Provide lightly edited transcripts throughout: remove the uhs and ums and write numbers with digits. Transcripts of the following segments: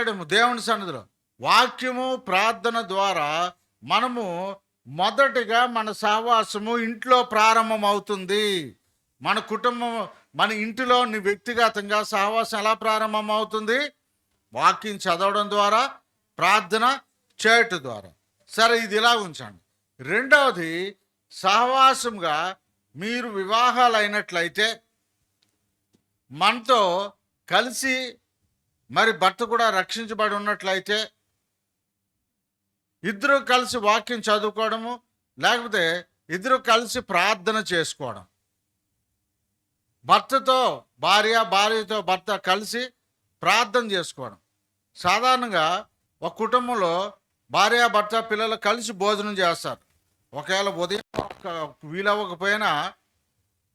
చేయడము దేవుని సన్నిధిలో, వాక్యము ప్రార్థన ద్వారా మనము మొదటిగా మన సహవాసము ఇంట్లో ప్రారంభం అవుతుంది. మన కుటుంబం, మన ఇంటిలో నీ వ్యక్తిగతంగా సహవాసం ఎలా ప్రారంభం అవుతుంది? వాక్యం చదవడం ద్వారా, ప్రార్థన చేయటం ద్వారా. సరే, ఇది ఇలా ఉంచండి. రెండవది, సహవాసంగా మీరు వివాహాలు అయినట్లయితే మనతో కలిసి మరి భర్త కూడా రక్షించబడి ఉన్నట్లయితే ఇద్దరు కలిసి వాక్యం చదువుకోవడము, లేకపోతే ఇద్దరు కలిసి ప్రార్థన చేసుకోవడం. భర్తతో భార్య, భార్యతో భర్త కలిసి ప్రార్థన చేసుకోవడం. సాధారణంగా ఒక కుటుంబంలో భార్య, భర్త, పిల్లలు కలిసి భోజనం చేస్తారు. ఒకవేళ ఉదయం వీలవ్వకపోయినా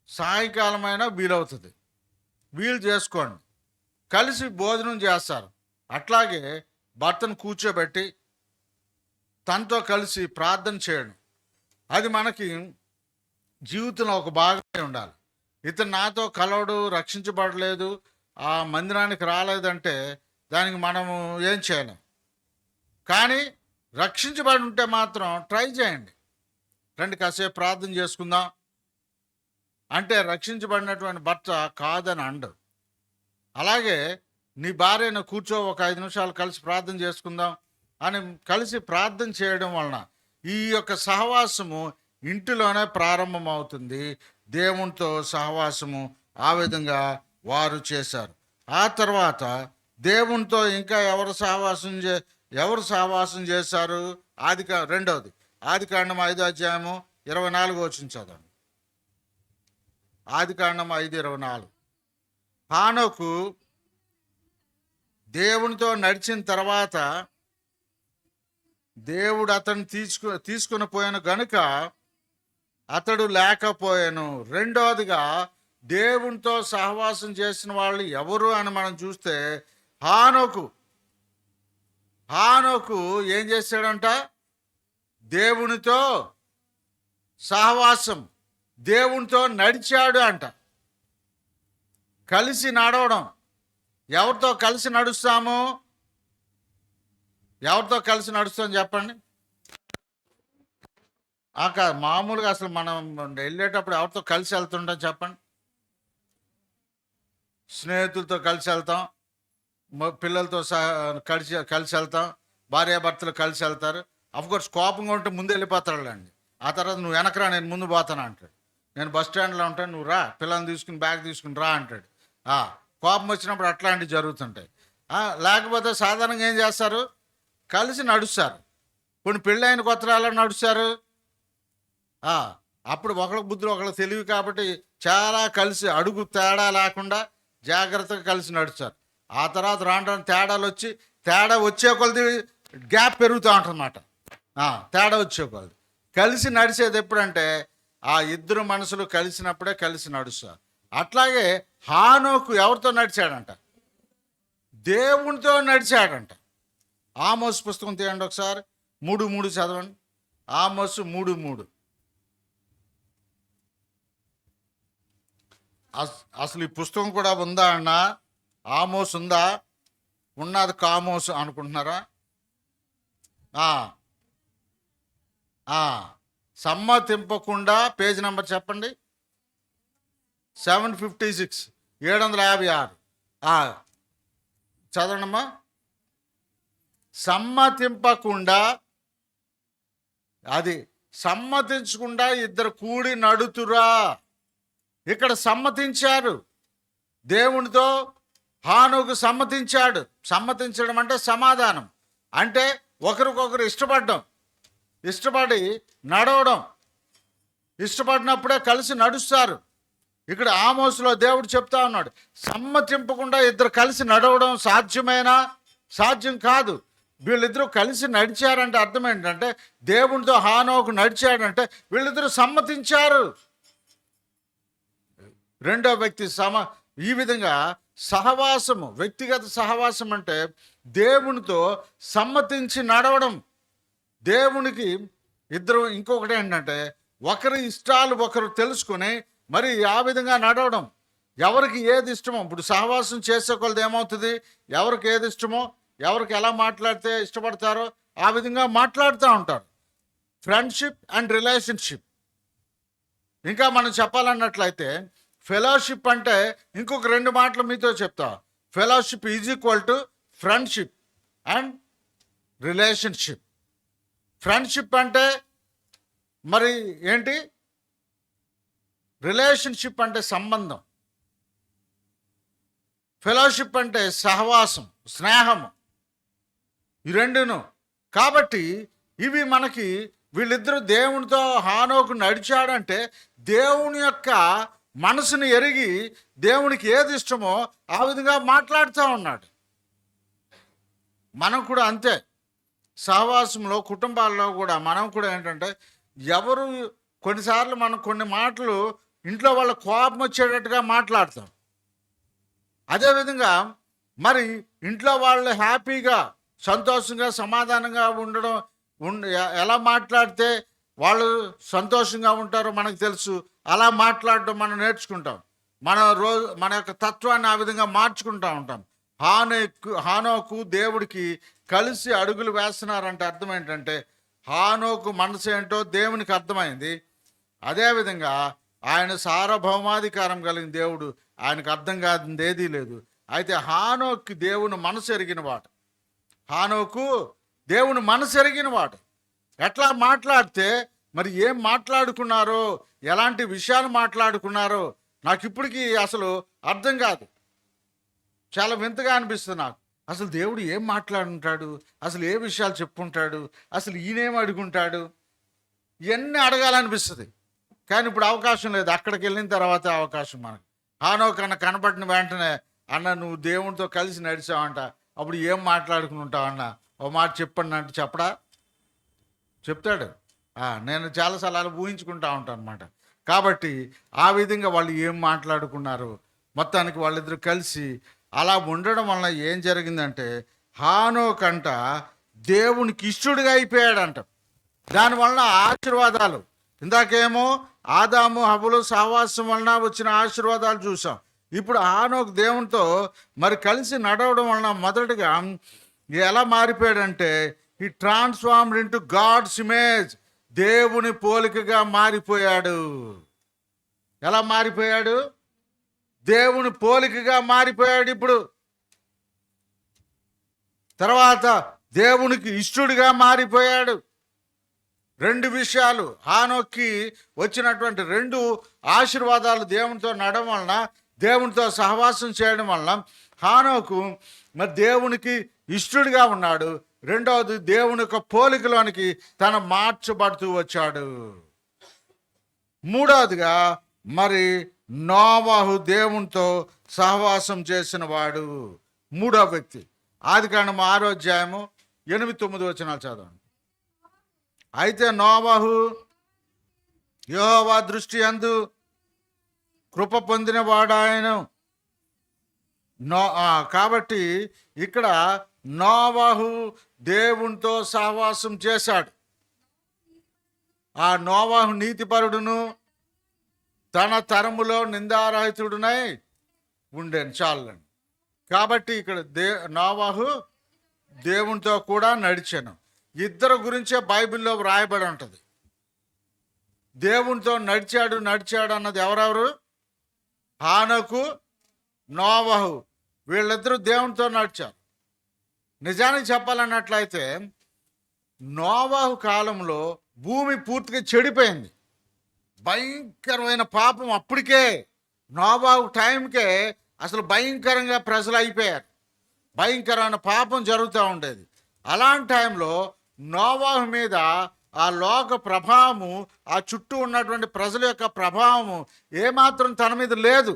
సాయంకాలమైనా వీలవుతుంది. వీలు చేసుకోండి, కలిసి భోజనం చేస్తారు. అట్లాగే భర్తను కూర్చోబెట్టి తనతో కలిసి ప్రార్థన చేయడం, అది మనకి జీవితంలో ఒక భాగమే ఉండాలి. ఇతను నాతో కలవడు, రక్షించబడలేదు, ఆ మందిరానికి రాలేదంటే దానికి మనము ఏం చేయలేం. కానీ రక్షించబడి ఉంటే మాత్రం ట్రై చేయండి. రండి కాసేపు ప్రార్థన చేసుకుందాం అంటే రక్షించబడినటువంటి భర్త కాదని అండు. అలాగే నీ భార్యను కూర్చో, ఒక 5 నిమిషాలు కలిసి ప్రార్థన చేసుకుందాం అని కలిసి ప్రార్థన చేయడం వలన ఈ యొక్క సహవాసము ఇంటిలోనే ప్రారంభం అవుతుంది. దేవునితో సహవాసము ఆ విధంగా వారు చేశారు. ఆ తర్వాత దేవునితో ఇంకా ఎవరు సహవాసం చేశారు? రెండవది ఆదికాండం 5:24 చదవండి. ఆదికాండం 5:24. హానోకు దేవునితో నడిచిన తర్వాత దేవుడు అతన్ని తీసుకుని పోయాను గనుక అతడు లేకపోయాను. రెండవదిగా దేవునితో సహవాసం చేసిన వాళ్ళు ఎవరు అని మనం చూస్తే హానోకు ఏం చేశాడంట? దేవునితో సహవాసం, దేవునితో నడిచాడు అంట. కలిసి నడవడం. ఎవరితో కలిసి నడుస్తాము? ఎవరితో కలిసి నడుస్తాం చెప్పండి. మామూలుగా అసలు మనం వెళ్ళేటప్పుడు ఎవరితో కలిసి వెళ్తుంటాం చెప్పండి? స్నేహితులతో కలిసి వెళ్తాం, పిల్లలతో కలిసి వెళ్తాం, భార్యాభర్తలు కలిసి వెళ్తారు. అఫ్కోర్స్ కోపంగా ఉంటే ముందు వెళ్ళిపోతాడులేండి. ఆ తర్వాత నువ్వు వెనకరా, నేను ముందు పోతాను అంటాడు. నేను బస్ స్టాండ్లో ఉంటాను, నువ్వు రా, పిల్లల్ని తీసుకుని బ్యాగ్ తీసుకుని రా అంటాడు. కోపం వచ్చినప్పుడు అట్లాంటివి జరుగుతుంటాయి. లేకపోతే సాధారణంగా ఏం చేస్తారు? కలిసి నడుస్తారు. కొన్ని పెళ్ళైన కొత్తలో నడుస్తారు. అప్పుడు ఒకళ్ళకి బుద్ధులు ఒకళ్ళకి తెలివి కాబట్టి చాలా కలిసి అడుగు తేడా లేకుండా జాగ్రత్తగా కలిసి నడుస్తారు. ఆ తర్వాత రాను తేడా వచ్చే కొలది గ్యాప్ పెరుగుతూ ఉంటుందన్నమాట. తేడా వచ్చే కొలది కలిసి నడిచేది ఎప్పుడంటే ఆ ఇద్దరు మనసులు కలిసినప్పుడే కలిసి నడుస్తారు. అట్లాగే హానోకు ఎవరితో నడిచాడంట? దేవునితో నడిచాడంట. ఆమోసు పుస్తకం తీయండి ఒకసారి, 3:3 చదవండి. ఆమోసు 3:3. అసలు ఈ పుస్తకం కూడా ఉందా అన్న? ఆమోసు ఉందా? ఉన్నది కామోసు అనుకుంటున్నారా? సమ్మతింపకుండా పేజీ నెంబర్ చెప్పండి. 756, 756. చదవండమ్మా. సమ్మతింపకుండా, అది సమ్మతించకుండా ఇద్దరు కూడి నడుతురా. ఇక్కడ సమ్మతించారు. దేవునితో హానోకు సమ్మతించాడు. సమ్మతించడం అంటే సమాధానం, అంటే ఒకరికొకరు ఇష్టపడి నడవడం. ఇష్టపడినప్పుడే కలిసి నడుస్తారు. ఇక్కడ ఆమోసులో దేవుడు చెప్తా ఉన్నాడు, సమ్మతింపకుండా ఇద్దరు కలిసి నడవడం సాధ్యం కాదు. వీళ్ళిద్దరూ కలిసి నడిచారంటే అర్థం ఏంటంటే, దేవునితో హానోకు నడిచాడంటే వీళ్ళిద్దరూ సమ్మతించారు. రెండో వ్యక్తి ఈ విధంగా సహవాసము, వ్యక్తిగత సహవాసం అంటే దేవునితో సమ్మతించి నడవడం. దేవునికి ఇద్దరు, ఇంకొకటి ఏంటంటే ఒకరి ఇష్టాలు ఒకరు తెలుసుకుని మరి ఆ విధంగా నడవడం. ఎవరికి ఏది ఇష్టమో, ఇప్పుడు సహవాసం చేసే కొలది ఏమవుతుంది, ఎవరికి ఏది ఇష్టమో ఎవరికి ఎలా మాట్లాడితే ఇష్టపడతారో ఆ విధంగా మాట్లాడుతూ ఉంటారు. Friendship and relationship. ఇంకా మనం చెప్పాలన్నట్లయితే ఫెలోషిప్ అంటే ఇంకొక రెండు మాటలు మీతో చెప్తా. Fellowship is equal to friendship and relationship. Friendship అంటే మరి ఏంటి? రిలేషన్షిప్ అంటే సంబంధం, ఫెలోషిప్ అంటే సహవాసం, స్నేహము, ఈ రెండును. కాబట్టి ఇవి మనకి, వీళ్ళిద్దరూ దేవునితో హానోకు నడిచాడంటే దేవుని యొక్క మనసుని ఎరిగి దేవునికి ఏది ఇష్టమో ఆ విధంగా మాట్లాడుతూ ఉన్నాడు. మనం కూడా అంతే. సహవాసంలో, కుటుంబాల్లో కూడా మనం కూడా ఏంటంటే ఎవరు కొన్నిసార్లు మనం కొన్ని మాటలు ఇంట్లో వాళ్ళ కోపం వచ్చేటట్టుగా మాట్లాడతాం. అదేవిధంగా మరి ఇంట్లో వాళ్ళు హ్యాపీగా, సంతోషంగా, సమాధానంగా ఉండడం ఎలా మాట్లాడితే వాళ్ళు సంతోషంగా ఉంటారో మనకు తెలుసు. అలా మాట్లాడడం మనం నేర్చుకుంటాం. మన యొక్క తత్వాన్ని ఆ విధంగా మార్చుకుంటూ ఉంటాం. హానోకు దేవుడికి కలిసి అడుగులు వేస్తున్నారంటే అర్థం ఏంటంటే హానోకు మనసు ఏంటో దేవునికి అర్థమైంది. అదేవిధంగా ఆయన సార్వభౌమాధికారం కలిగిన దేవుడు, ఆయనకు అర్థం కాదు ఏదీ లేదు. అయితే హానోకు దేవుని మనసు ఎరిగిన వాడు. హానోకు దేవుని మనసు ఎరిగిన వాడు. ఎట్లా మాట్లాడితే మరి ఏం మాట్లాడుకున్నారో, ఎలాంటి విషయాలు మాట్లాడుకున్నారో నాకు ఇప్పటికీ అసలు అర్థం కాదు. చాలా వింతగా అనిపిస్తుంది నాకు. అసలు దేవుడు ఏం మాట్లాడుంటాడు, అసలు ఏ విషయాలు చెప్పుంటాడు, అసలు ఈయనేం అడుగుంటాడు, ఇవన్నీ అడగాలనిపిస్తుంది. కానీ ఇప్పుడు అవకాశం లేదు. అక్కడికి వెళ్ళిన తర్వాత అవకాశం మనకు. హానోకన్నా కనపడిన వెంటనే, అన్న నువ్వు దేవునితో కలిసి నడిచావంట, అప్పుడు ఏం మాట్లాడుకుని ఉంటావన్న, ఓ మాట చెప్పండి అంటే చెప్పడా? చెప్తాడు. నేను చాలాసార్లు అలా ఊహించుకుంటా ఉంటాను అనమాట. కాబట్టి ఆ విధంగా వాళ్ళు ఏం మాట్లాడుకున్నారు, మొత్తానికి వాళ్ళిద్దరు కలిసి అలా ఉండడం వలన ఏం జరిగిందంటే హానోకంట దేవునికి ఇష్టడుగా అయిపోయాడంట. దానివలన ఆశీర్వాదాలు, ఇందాకేమో ఆదాము హవ్వలు సహవాసం వలన వచ్చిన ఆశీర్వాదాలు చూసాం. ఇప్పుడు హానోకు దేవునితో మరి కలిసి నడవడం వలన మొదటిగా ఎలా మారిపోయాడంటే he transformed into God's image. దేవుని పోలికగా మారిపోయాడు. ఎలా మారిపోయాడు? దేవుని పోలికగా మారిపోయాడు. ఇప్పుడు తర్వాత దేవునికి ఇష్టడుగా మారిపోయాడు. రెండు విషయాలు, హానోక్కి వచ్చినటువంటి రెండు ఆశీర్వాదాలు, దేవునితో నడవడం వలన, దేవునితో సహవాసం చేయడం వలన హానోకు మరి దేవునికి ఇష్టడుగా ఉన్నాడు. రెండవది, దేవుని యొక్క పోలికలోనికి తను మార్చబడుతూ వచ్చాడు. మూడవదిగా మరి నోవహు దేవునితో సహవాసం చేసిన వాడు, మూడవ వ్యక్తి. ఆదికాండం 6వ అధ్యాయము 8-9 వచనాలు చదవండి. అయితే నోవహు యెహోవా దృష్టి యందు కృప పొందిన వాడాయను. కాబట్టి ఇక్కడ నోవహు దేవునితో సహవాసం చేశాడు. ఆ నోవహు నీతిపరుడును తన తరములో నిందారహితుడునై ఉండేను. చాలండి. కాబట్టి ఇక్కడ నోవహు దేవునితో కూడా నడిచాను. ఇద్దరు గురించే బైబిల్లో వ్రాయబడి ఉంటుంది. దేవునితో నడిచాడు అన్నది ఎవరెవరు? హానోకు, నోవహు. వీళ్ళిద్దరూ దేవునితో నడిచారు. నిజానికి చెప్పాలన్నట్లయితే నోవహు కాలంలో భూమి పూర్తిగా చెడిపోయింది. భయంకరమైన పాపం అప్పటికే నోవహు టైంకే అసలు భయంకరంగా ప్రజలు అయిపోయారు. భయంకరమైన పాపం జరుగుతూ ఉండేది. అలాంటి టైంలో నోవహు మీద ఆ లోక ప్రభావము, ఆ చుట్టూ ఉన్నటువంటి ప్రజల యొక్క ప్రభావము ఏమాత్రం తన మీద లేదు.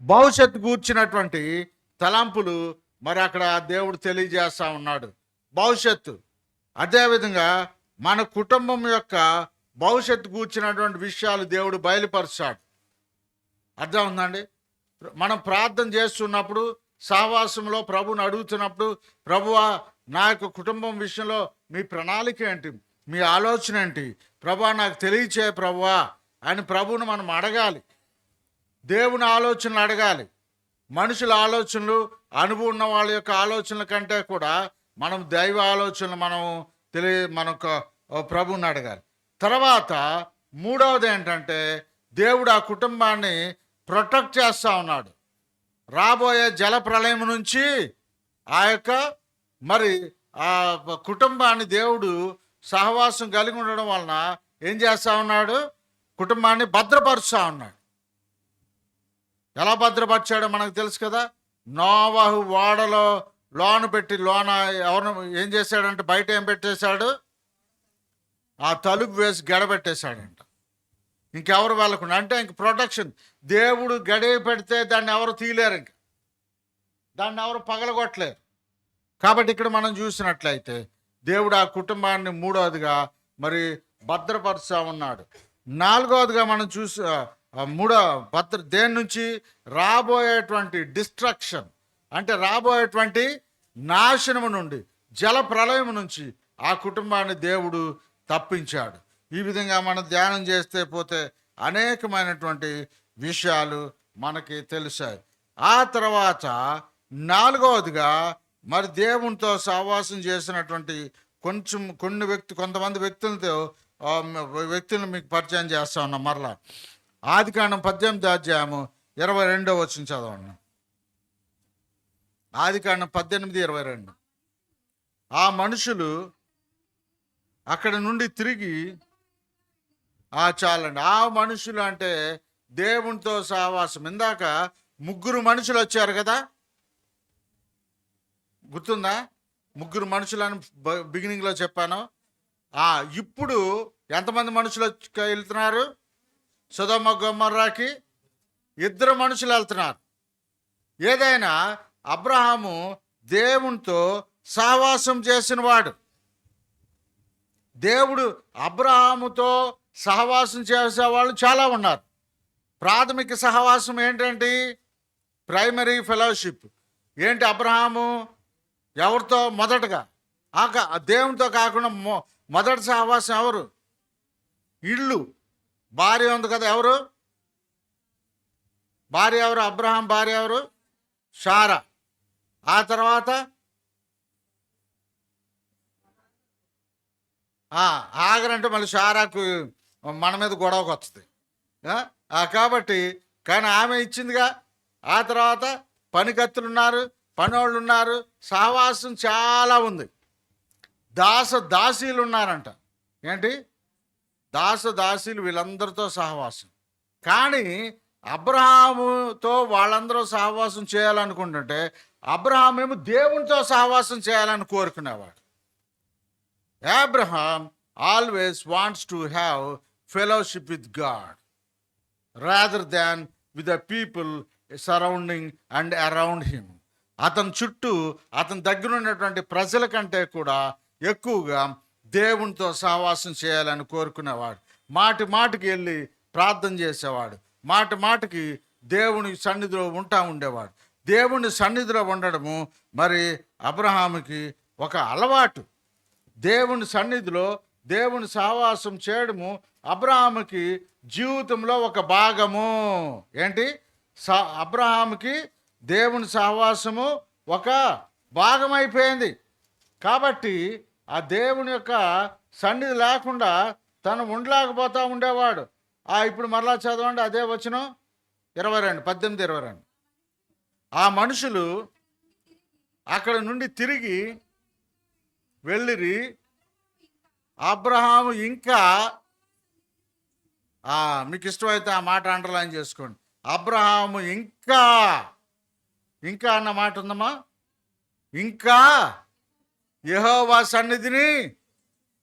భవిష్యత్తు గూర్చినటువంటి తలంపులు మరి అక్కడ దేవుడు తెలియజేస్తా ఉన్నాడు. భవిష్యత్తు, అదేవిధంగా మన కుటుంబం యొక్క భవిష్యత్తు గూర్చినటువంటి విషయాలు దేవుడు బయలుపరుస్తాడు. అర్థం ఉందండి. మనం ప్రార్థన చేస్తున్నప్పుడు, సహవాసంలో ప్రభువుని అడుగుతున్నప్పుడు, ప్రభువా నా యొక్క కుటుంబం విషయంలో మీ ప్రణాళిక ఏంటి, మీ ఆలోచన ఏంటి ప్రభువా, నాకు తెలియచే ప్రభువా అని ప్రభువును మనం అడగాలి. దేవుని ఆలోచనలు అడగాలి. మనుషుల ఆలోచనలు, అనుభవం ఉన్న వాళ్ళ యొక్క ఆలోచనల కంటే కూడా మనం దైవ ఆలోచనలు మనకు ప్రభువుని అడగాలి. తర్వాత మూడవది ఏంటంటే, దేవుడు ఆ కుటుంబాన్ని ప్రొటెక్ట్ చేస్తూ ఉన్నాడు. రాబోయే జల ప్రళయం నుంచి ఆ యొక్క మరి ఆ కుటుంబాన్ని దేవుడు సహవాసం కలిగి ఉండడం వలన ఏం చేస్తూ ఉన్నాడు, కుటుంబాన్ని భద్రపరుస్తూ ఉన్నాడు. ఎలా భద్రపరిచాడో మనకు తెలుసు కదా. నోవహు ఓడలో లోన ఎవరు ఏం చేశాడంటే, బయట ఏం పెట్టేశాడు, ఆ తలుపు వేసి గడబెట్టేశాడంట. ఇంకెవరు వెళ్ళకుండా, అంటే ఇంక ప్రొటెక్షన్. దేవుడు గడియ పెడితే దాన్ని ఎవరు తీయలేరు, ఇంక దాన్ని ఎవరు పగలగొట్టలేరు. కాబట్టి ఇక్కడ మనం చూసినట్లయితే దేవుడు ఆ కుటుంబాన్ని మూడవదిగా మరి భద్రపరుస్తూ ఉన్నాడు. నాలుగవదిగా మనం దేని నుంచి, రాబోయేటువంటి డిస్ట్రక్షన్, అంటే రాబోయేటువంటి నాశనము నుండి, జల ప్రళయం నుంచి ఆ కుటుంబాన్ని దేవుడు తప్పించాడు. ఈ విధంగా మనం ధ్యానం చేస్తే పోతే అనేకమైనటువంటి విషయాలు మనకి తెలిసాయి. ఆ తర్వాత నాలుగవదిగా మరి దేవునితో సహవాసం చేసినటువంటి కొంతమంది వ్యక్తులను మీకు పరిచయం చేస్తా ఉన్నాం. మరలా ఆదికాండం 18వ అధ్యాయము 22వ వచనం చదవండి. ఆదికాండం 18:22. ఆ మనుషులు అక్కడి నుండి తిరిగి చాలండి. ఆ మనుషులు అంటే దేవునితో సహవాసం. ఇందాక 3 మనుషులు వచ్చారు కదా, గుర్తుందా? 3 మనుషులని బిగినింగ్లో చెప్పాను. ఇప్పుడు ఎంతమంది మనుషులు వెళ్తున్నారు? సొదొమ గొమొర్రాకి 2 మనుషులు వెళ్తున్నారు. ఏదైనా అబ్రహాము దేవునితో సహవాసం చేసినవాడు. దేవుడు అబ్రహాముతో సహవాసం చేసేవాళ్ళు చాలా ఉన్నారు. ప్రాథమిక సహవాసం ఏంటంటే ప్రైమరీ ఫెలోషిప్ ఏంటి? అబ్రహాము ఎవరితో మొదటగా దేవునితో కాకుండా మొదటి సహవాసం ఎవరు? ఇల్లు, భార్య ఉంది కదా. ఎవరు భార్య? ఎవరు? అబ్రహాం భార్య ఎవరు? శారా. ఆ తర్వాత ఆగరంటే మళ్ళీ శారాకు మన మీద గొడవకు వస్తుంది కాబట్టి, కానీ ఆమె ఇచ్చిందిగా. ఆ తర్వాత పనికత్తులు ఉన్నారు, పనోళ్ళు ఉన్నారు, సహవాసం చాలా ఉంది. దాసీలు ఉన్నారంట. ఏంటి? దాసీలు, వీళ్ళందరితో సహవాసం. కానీ అబ్రహాముతో వాళ్ళందరూ సహవాసం చేయాలనుకుంటుంటే అబ్రహాం ఏమో దేవునితో సహవాసం చేయాలని కోరుకునేవాడు. Abraham always wants to have fellowship with God rather than with the people surrounding and around him. అతని చుట్టూ, అతని దగ్గర ఉన్నటువంటి ప్రజల కంటే కూడా ఎక్కువగా దేవునితో సహవాసం చేయాలని కోరుకునేవాడు. మాటికి వెళ్ళి ప్రార్థన చేసేవాడు. మాటికి దేవుని సన్నిధిలో ఉండేవాడు. దేవుని సన్నిధిలో ఉండడము మరి అబ్రహాముకి ఒక అలవాటు. దేవుని సన్నిధిలో దేవుని సహవాసం చేయడము అబ్రహాముకి జీవితంలో ఒక భాగము. ఏంటి? అబ్రహాముకి దేవుని సహవాసము ఒక భాగం అయిపోయింది. కాబట్టి ఆ దేవుని యొక్క సన్నిధి లేకుండా తను ఉండలేకపోతూ ఉండేవాడు. ఇప్పుడు మరలా చదవండి అదే వచనం 18:22. ఆ మనుషులు అక్కడ నుండి తిరిగి వెళ్ళిరి. అబ్రహాము ఇంకా, మీకు ఇష్టమైతే ఆ మాట అండర్లైన్ చేసుకోండి. అబ్రహాము ఇంకా అన్న మాట ఉందమ్మా. ఇంకా యెహోవా సన్నిధిని,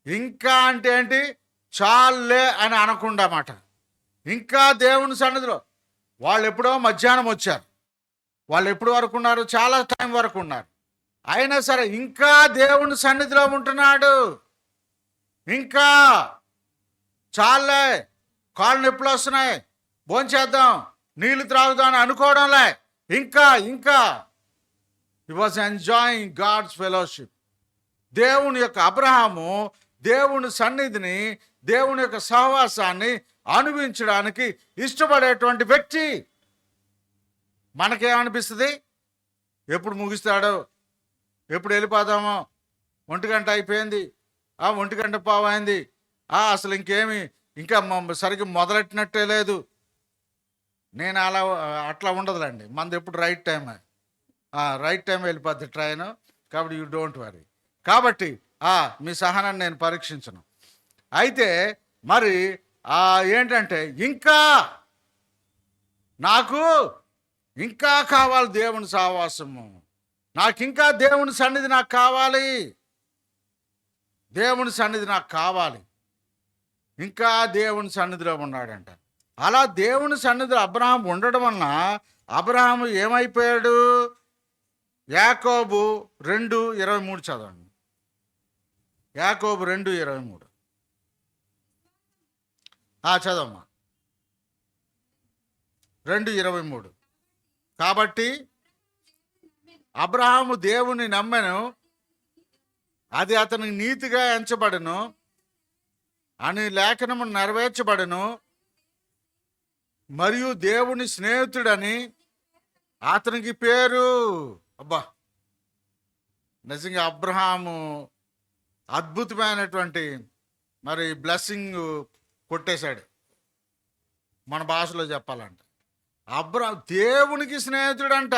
ఇంకా అంటే ఏంటి? చాలే అని అనకుండా మాట. ఇంకా దేవుని సన్నిధిలో. వాళ్ళు ఎప్పుడో మధ్యాహ్నం వచ్చారు. వాళ్ళు ఎప్పటి వరకు ఉన్నారు? చాలా టైం వరకు ఉన్నారు. అయినా సరే ఇంకా దేవుని సన్నిధిలో ఉంటున్నాడు. ఇంకా చాలే, కాళ్ళు నొప్పులు వస్తున్నాయి, భోంచేద్దాం, నీళ్లు త్రాగుదాం అని అనుకోవడంలే. ఇంకా he was enjoying God's fellowship. దేవుని యొక్క అబ్రహాము దేవుని సన్నిధిని, దేవుని యొక్క సహవాసాన్ని అనుభవించడానికి ఇష్టపడేటువంటి వ్యక్తి. మనకేమనిపిస్తుంది? ఎప్పుడు ముగిస్తాడో, ఎప్పుడు వెళ్ళిపోదామో, 1 గంట అయిపోయింది, 1 గంట అయింది, అసలు ఇంకేమి ఇంకా సరిగ్గా మొదలెట్టినట్టే లేదు. నేను అట్లా ఉండదులేండి, మనది ఎప్పుడు రైట్ టైం వెళ్ళిపోద్ది ట్రైన్. కాబట్టి యూ డోంట్ వరీ. కాబట్టి మీ సహనాన్ని నేను పరీక్షించను. అయితే మరి ఏంటంటే నాకు ఇంకా కావాలి దేవుని సహవాసము, నాకు ఇంకా దేవుని సన్నిధి నాకు కావాలి, దేవుని సన్నిధి నాకు కావాలి. ఇంకా దేవుని సన్నిధిలో ఉన్నాడంట. అలా దేవుని సన్నిధిలో అబ్రహాం ఉండడం వలన అబ్రహాము ఏమైపోయాడు? యాకోబు 2:23 చదవండి. యాకోబు 2:23 చదవమ్మా. 2:23. కాబట్టి అబ్రహాము దేవుని నమ్మెను, అది అతనికి నీతిగా ఎంచబడెను అని లేఖనము నెరవేర్చబడెను, మరియు దేవుని స్నేహితుడని అతనికి పేరు. అబ్బా, నిజంగా అబ్రహాము అద్భుతమైనటువంటి మరి బ్లెస్సింగ్ కొట్టేశాడు, మన భాషలో చెప్పాలంటే. దేవునికి స్నేహితుడంట.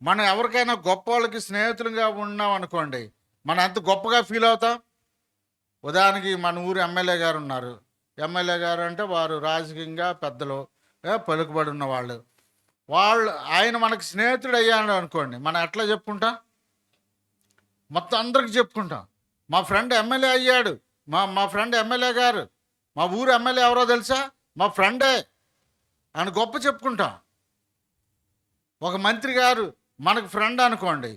మనం ఎవరికైనా గొప్ప వాళ్ళకి స్నేహితులుగా ఉన్నాం అనుకోండి, మనం ఎంత గొప్పగా ఫీల్ అవుతాం. ఉదాహరణకి మన ఊరు ఎమ్మెల్యే గారు ఉన్నారు. ఎమ్మెల్యే గారు అంటే వారు రాజకీయంగా పెద్దలు, పలుకుబడి ఉన్న వాళ్ళు. ఆయన మనకు స్నేహితుడు అయ్యాడు అనుకోండి, మనం ఎట్లా చెప్పుకుంటాం? మొత్తం అందరికి చెప్పుకుంటాం, మా ఫ్రెండ్ ఎమ్మెల్యే అయ్యాడు, మా ఫ్రెండ్ ఎమ్మెల్యే గారు, మా ఊరు ఎమ్మెల్యే ఎవరో తెలుసా, మా ఫ్రెండే అని గొప్ప చెప్పుకుంటాం. ఒక మంత్రి గారు మనకు ఫ్రెండ్ అనుకోండి,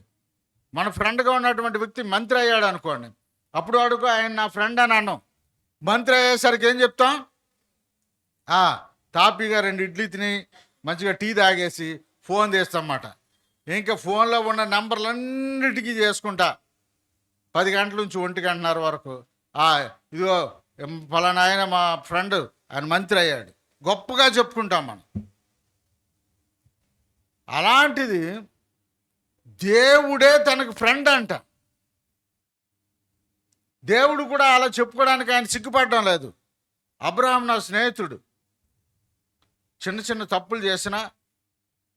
మన ఫ్రెండ్గా ఉన్నటువంటి వ్యక్తి మంత్రి అయ్యాడు అనుకోండి, అప్పుడు అడుగు ఆయన నా ఫ్రెండ్ అని అన్నాం. మంత్రి అయ్యేసరికి ఏం చెప్తాం? తాపీగా 2 ఇడ్లీ తిని మంచిగా టీ తాగేసి ఫోన్ చేస్తామన్నమాట. ఇంకా ఫోన్లో ఉన్న నంబర్లన్నిటికీ చేసుకుంటా 10 గంటల నుంచి 1 గంటన్నర వరకు ఇదిగో ఫలానా ఆయన మా ఫ్రెండ్, ఆయన మంత్రి అయ్యాడు, గొప్పగా చెప్పుకుంటాం మనం. అలాంటిది దేవుడే తనకు ఫ్రెండ్ అంట. దేవుడు కూడా అలా చెప్పుకోవడానికి ఆయన సిగ్గుపడడం లేదు. అబ్రహాం నా స్నేహితుడు, చిన్న చిన్న తప్పులు చేసినా,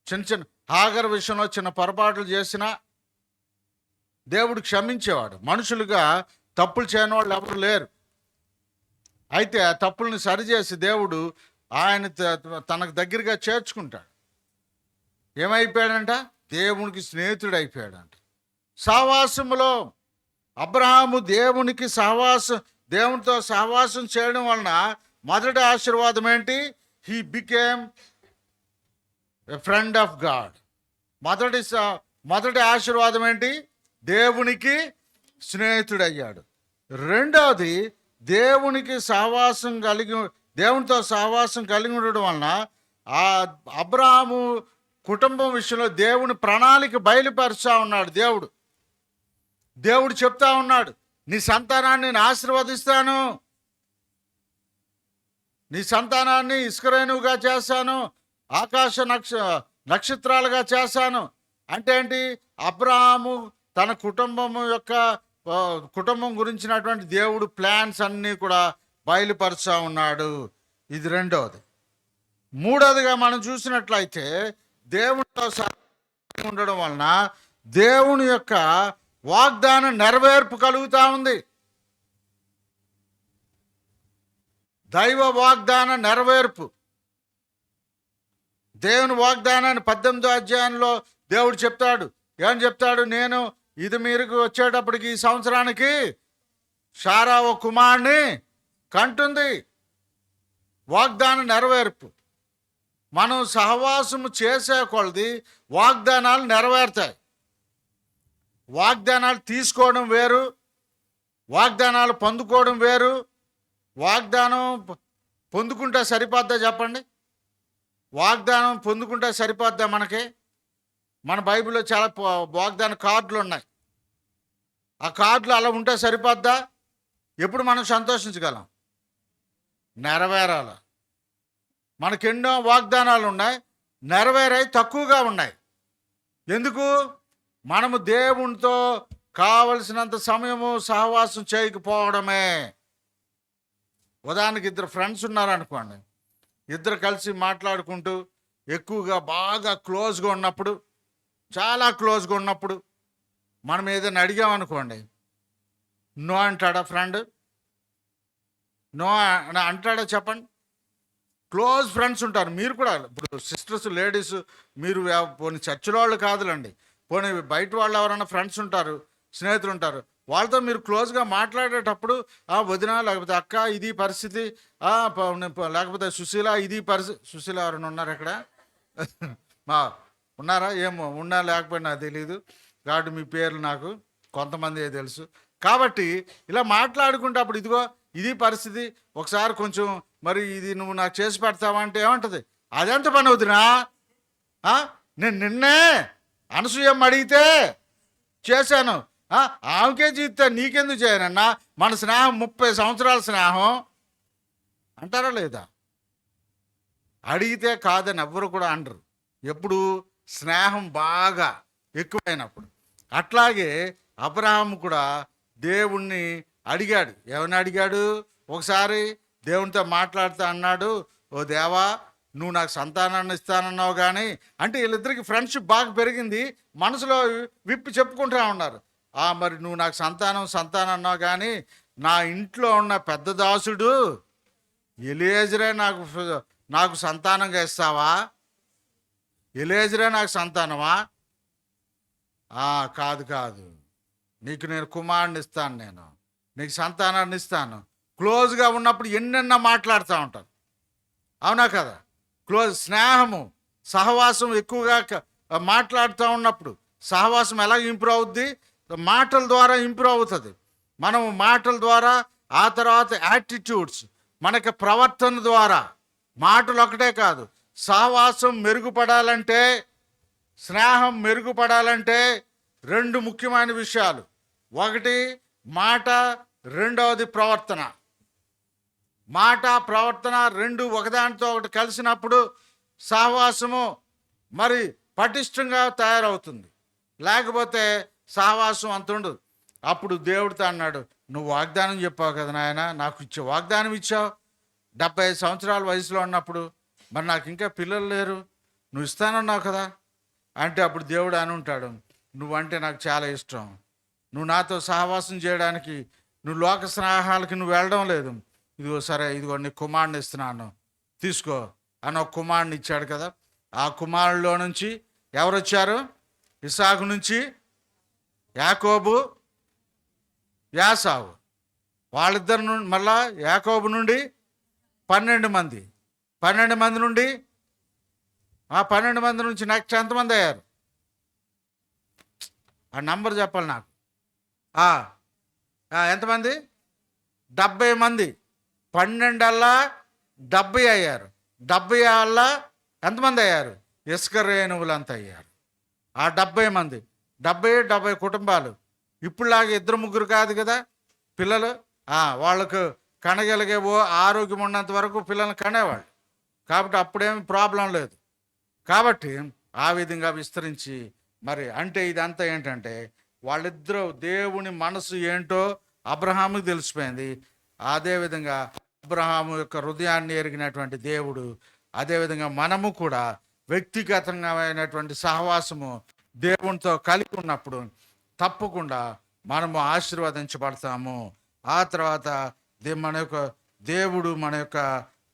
చిన్న హాగర్ విషయంలో చిన్న పొరపాట్లు చేసినా దేవుడు క్షమించేవాడు. మనుషులుగా తప్పులు చేయని వాళ్ళు ఎవరు లేరు. అయితే ఆ తప్పుల్ని సరిచేసి దేవుడు ఆయన తనకు దగ్గరగా చేర్చుకుంటాడు. ఏమైపోయాడంట? దేవునికి స్నేహితుడు అయిపోయాడంట. సహవాసములో అబ్రహాము దేవునితో సహవాసం చేయడం వలన మొదటి ఆశీర్వాదం ఏంటి? He became a friend of God. మొదటి ఆశీర్వాదం ఏంటి? దేవునికి స్నేహితుడయ్యాడు. రెండవది, దేవునితో సహవాసం కలిగి ఉండడం వలన అబ్రహాము కుటుంబం విషయంలో దేవుని ప్రణాళిక బయలుపరుస్తూ ఉన్నాడు. దేవుడు చెప్తా ఉన్నాడు, నీ సంతానాన్ని నేను ఆశీర్వదిస్తాను, నీ సంతానాన్ని ఇస్కరేణువుగా చేశాను, ఆకాశ నక్షత్రాలుగా చేశాను. అంటే ఏంటి? అబ్రహాము తన కుటుంబం గురించినటువంటి దేవుడు ప్లాన్స్ అన్నీ కూడా బయలుపరుస్తూ ఉన్నాడు. ఇది రెండవది. మూడవదిగా మనం చూసినట్లయితే దేవునితో ఉండడం వలన దేవుని యొక్క వాగ్దానం నెరవేర్పు కలుగుతూ ఉంది. దైవ వాగ్దాన నెరవేర్పు. దేవుని వాగ్దానాన్ని 18వ అధ్యాయంలో దేవుడు చెప్తాడు. ఏమని చెప్తాడు? నేను ఇది మీరు వచ్చేటప్పటికి ఈ సంవత్సరానికి శారా ఓ కుమారుని కంటుంది. వాగ్దాన నెరవేర్పు. మనం సహవాసము చేసే కొలది వాగ్దానాలు నెరవేరుతాయి. వాగ్దానాలు తీసుకోవడం వేరు, వాగ్దానాలు పొందుకోవడం వేరు. వాగ్దానం పొందుకుంటే సరిపోద్దా చెప్పండి? వాగ్దానం పొందుకుంటే సరిపోద్దా మనకి? మన బైబిల్లో చాలా వాగ్దాన కార్డులు ఉన్నాయి. ఆ కార్డులు అలా ఉంటే సరిపోద్దా? ఎప్పుడు మనం సంతోషించగలం? నెరవేరాలి. మనకెన్నో వాగ్దానాలు ఉన్నాయి, నెరవేరాయి తక్కువగా ఉన్నాయి. ఎందుకు? మనము దేవునితో కావలసినంత సమయము సహవాసం చేయకపోవడమే. ఉదాహరణకి ఇద్దరు ఫ్రెండ్స్ ఉన్నారనుకోండి, ఇద్దరు కలిసి మాట్లాడుకుంటూ ఎక్కువగా బాగా క్లోజ్గా ఉన్నప్పుడు, చాలా క్లోజ్గా ఉన్నప్పుడు మనం ఏదైనా అడిగామనుకోండి, నో అంటాడా ఫ్రెండ్? నో అంటాడా చెప్పండి? క్లోజ్ ఫ్రెండ్స్ ఉంటారు. మీరు కూడా ఇప్పుడు సిస్టర్స్, లేడీస్, మీరు పోనీ చర్చిలో వాళ్ళు కాదులండి, పోనీ బయట వాళ్ళు ఎవరైనా ఫ్రెండ్స్ ఉంటారు, స్నేహితులు ఉంటారు, వాళ్ళతో మీరు క్లోజ్గా మాట్లాడేటప్పుడు వదిన లేకపోతే అక్క ఇది పరిస్థితి, లేకపోతే సుశీల ఇది పరిస్థితి. సుశీల ఎవరైనా ఉన్నారు ఇక్కడ? ఉన్నారా? ఏమో ఉన్నా లేకపోయినా నాకు తెలియదు కాబట్టి మీ పేర్లు నాకు కొంతమంది తెలుసు. కాబట్టి ఇలా మాట్లాడుకుంటే అప్పుడు ఇదిగో ఇది పరిస్థితి, ఒకసారి కొంచెం మరి ఇది నువ్వు నాకు చేసి పెడతావా అంటే ఏమంటుంది? అదెంత పని అవుతున్నా, నేను నిన్నే అనసూయమ్మ అడిగితే చేశాను, ఆమెకే జీవితే నీకెందుకు చేయనన్నా, మన స్నేహం 30 సంవత్సరాల స్నేహం అంటారా లేదా? అడిగితే కాదని ఎవ్వరు కూడా అనరు, ఎప్పుడు స్నేహం బాగా ఎక్కువైనప్పుడు. అట్లాగే అబ్రహాము కూడా దేవుణ్ణి అడిగాడు. ఏమని అడిగాడు? ఒకసారి దేవునితో మాట్లాడుతూ అన్నాడు, ఓ దేవా నువ్వు నాకు సంతానాన్ని ఇస్తానన్నావు కానీ, అంటే వీళ్ళిద్దరికి ఫ్రెండ్షిప్ బాగా పెరిగింది, మనసులో విప్పి చెప్పుకుంటూ ఉన్నారు. మరి నువ్వు నాకు సంతానం అన్నావు కానీ నా ఇంట్లో ఉన్న పెద్ద దాసుడు ఎలియేజరే నాకు సంతానంగా ఇస్తావా? ఎలియేజరే నాకు సంతానమా? కాదు, నీకు నేను కుమారుని ఇస్తాను, నేను నీకు సంతానాన్ని ఇస్తాను. క్లోజ్గా ఉన్నప్పుడు ఎన్నెన్నో మాట్లాడుతూ ఉంటారు, అవునా కదా? స్నేహము సహవాసం ఎక్కువగా మాట్లాడుతూ ఉన్నప్పుడు సహవాసం ఎలా ఇంప్రూవ్ అవుద్ది? మాటల ద్వారా ఇంప్రూవ్ అవుతుంది. మనము మాటల ద్వారా, ఆ తర్వాత యాటిట్యూడ్స్, మనకి ప్రవర్తన ద్వారా. మాటలు ఒకటే కాదు, సహవాసం మెరుగుపడాలంటే, స్నేహం మెరుగుపడాలంటే 2 ముఖ్యమైన విషయాలు. ఒకటి మాట, రెండవది ప్రవర్తన. మాట ప్రవర్తన 2 ఒకదానితో ఒకటి కలిసినప్పుడు సహవాసము మరి పటిష్టంగా తయారవుతుంది. లేకపోతే సహవాసం అంత ఉండదు. అప్పుడు దేవుడితో అన్నాడు, నువ్వు వాగ్దానం చెప్పావు కదా నాయన, నాకు వాగ్దానం ఇచ్చావు 75 సంవత్సరాల వయసులో ఉన్నప్పుడు, మరి నాకు ఇంకా పిల్లలు లేరు, నువ్వు ఇస్తానన్నావు కదా అంటే, అప్పుడు దేవుడు అని ఉంటాడు, నువ్వంటే నాకు చాలా ఇష్టం, నువ్వు నాతో సహవాసం చేయడానికి, నువ్వు లోక స్నేహాలకి నువ్వు వెళ్ళడం లేదు, ఇదిగో సరే ఇదిగో నీ కుమారుని ఇస్తున్నాను తీసుకో అని ఒక కుమారుని ఇచ్చాడు కదా. ఆ కుమారులో నుంచి ఎవరు వచ్చారు? ఇస్సాకు నుంచి యాకోబు, యాసావు. వాళ్ళిద్దరు నుండి మళ్ళా యాకోబు నుండి 12 మంది, 12 మంది నుండి 12 మంది నుంచి నెక్స్ట్ ఎంతమంది అయ్యారు? ఆ నంబర్ చెప్పాలి నాకు. ఎంతమంది? 70 మంది. 12 అల్లా 70 అయ్యారు. 70 అల్లా ఎంతమంది అయ్యారు? ఇసుక రేణువులంతా అయ్యారు. ఆ 70 మంది, 70 కుటుంబాలు. ఇప్పుడులాగా 2-3 కాదు కదా పిల్లలు. వాళ్ళకు కనగలిగే ఆరోగ్యం ఉన్నంత వరకు పిల్లల్ని కనేవాళ్ళు, కాబట్టి అప్పుడేమి ప్రాబ్లం లేదు. కాబట్టి ఆ విధంగా విస్తరించి మరి అంటే ఇదంతా ఏంటంటే, వాళ్ళిద్దరూ దేవుని మనసు ఏంటో అబ్రహాముకి తెలిసిపోయింది. అదేవిధంగా అబ్రహాము యొక్క హృదయాన్ని ఎరిగినటువంటి దేవుడు, అదేవిధంగా మనము కూడా వ్యక్తిగతంగా అయినటువంటి సహవాసము దేవునితో కలిగి ఉన్నప్పుడు తప్పకుండా మనము ఆశీర్వదించబడతాము. ఆ తర్వాత మన యొక్క దేవుడు మన యొక్క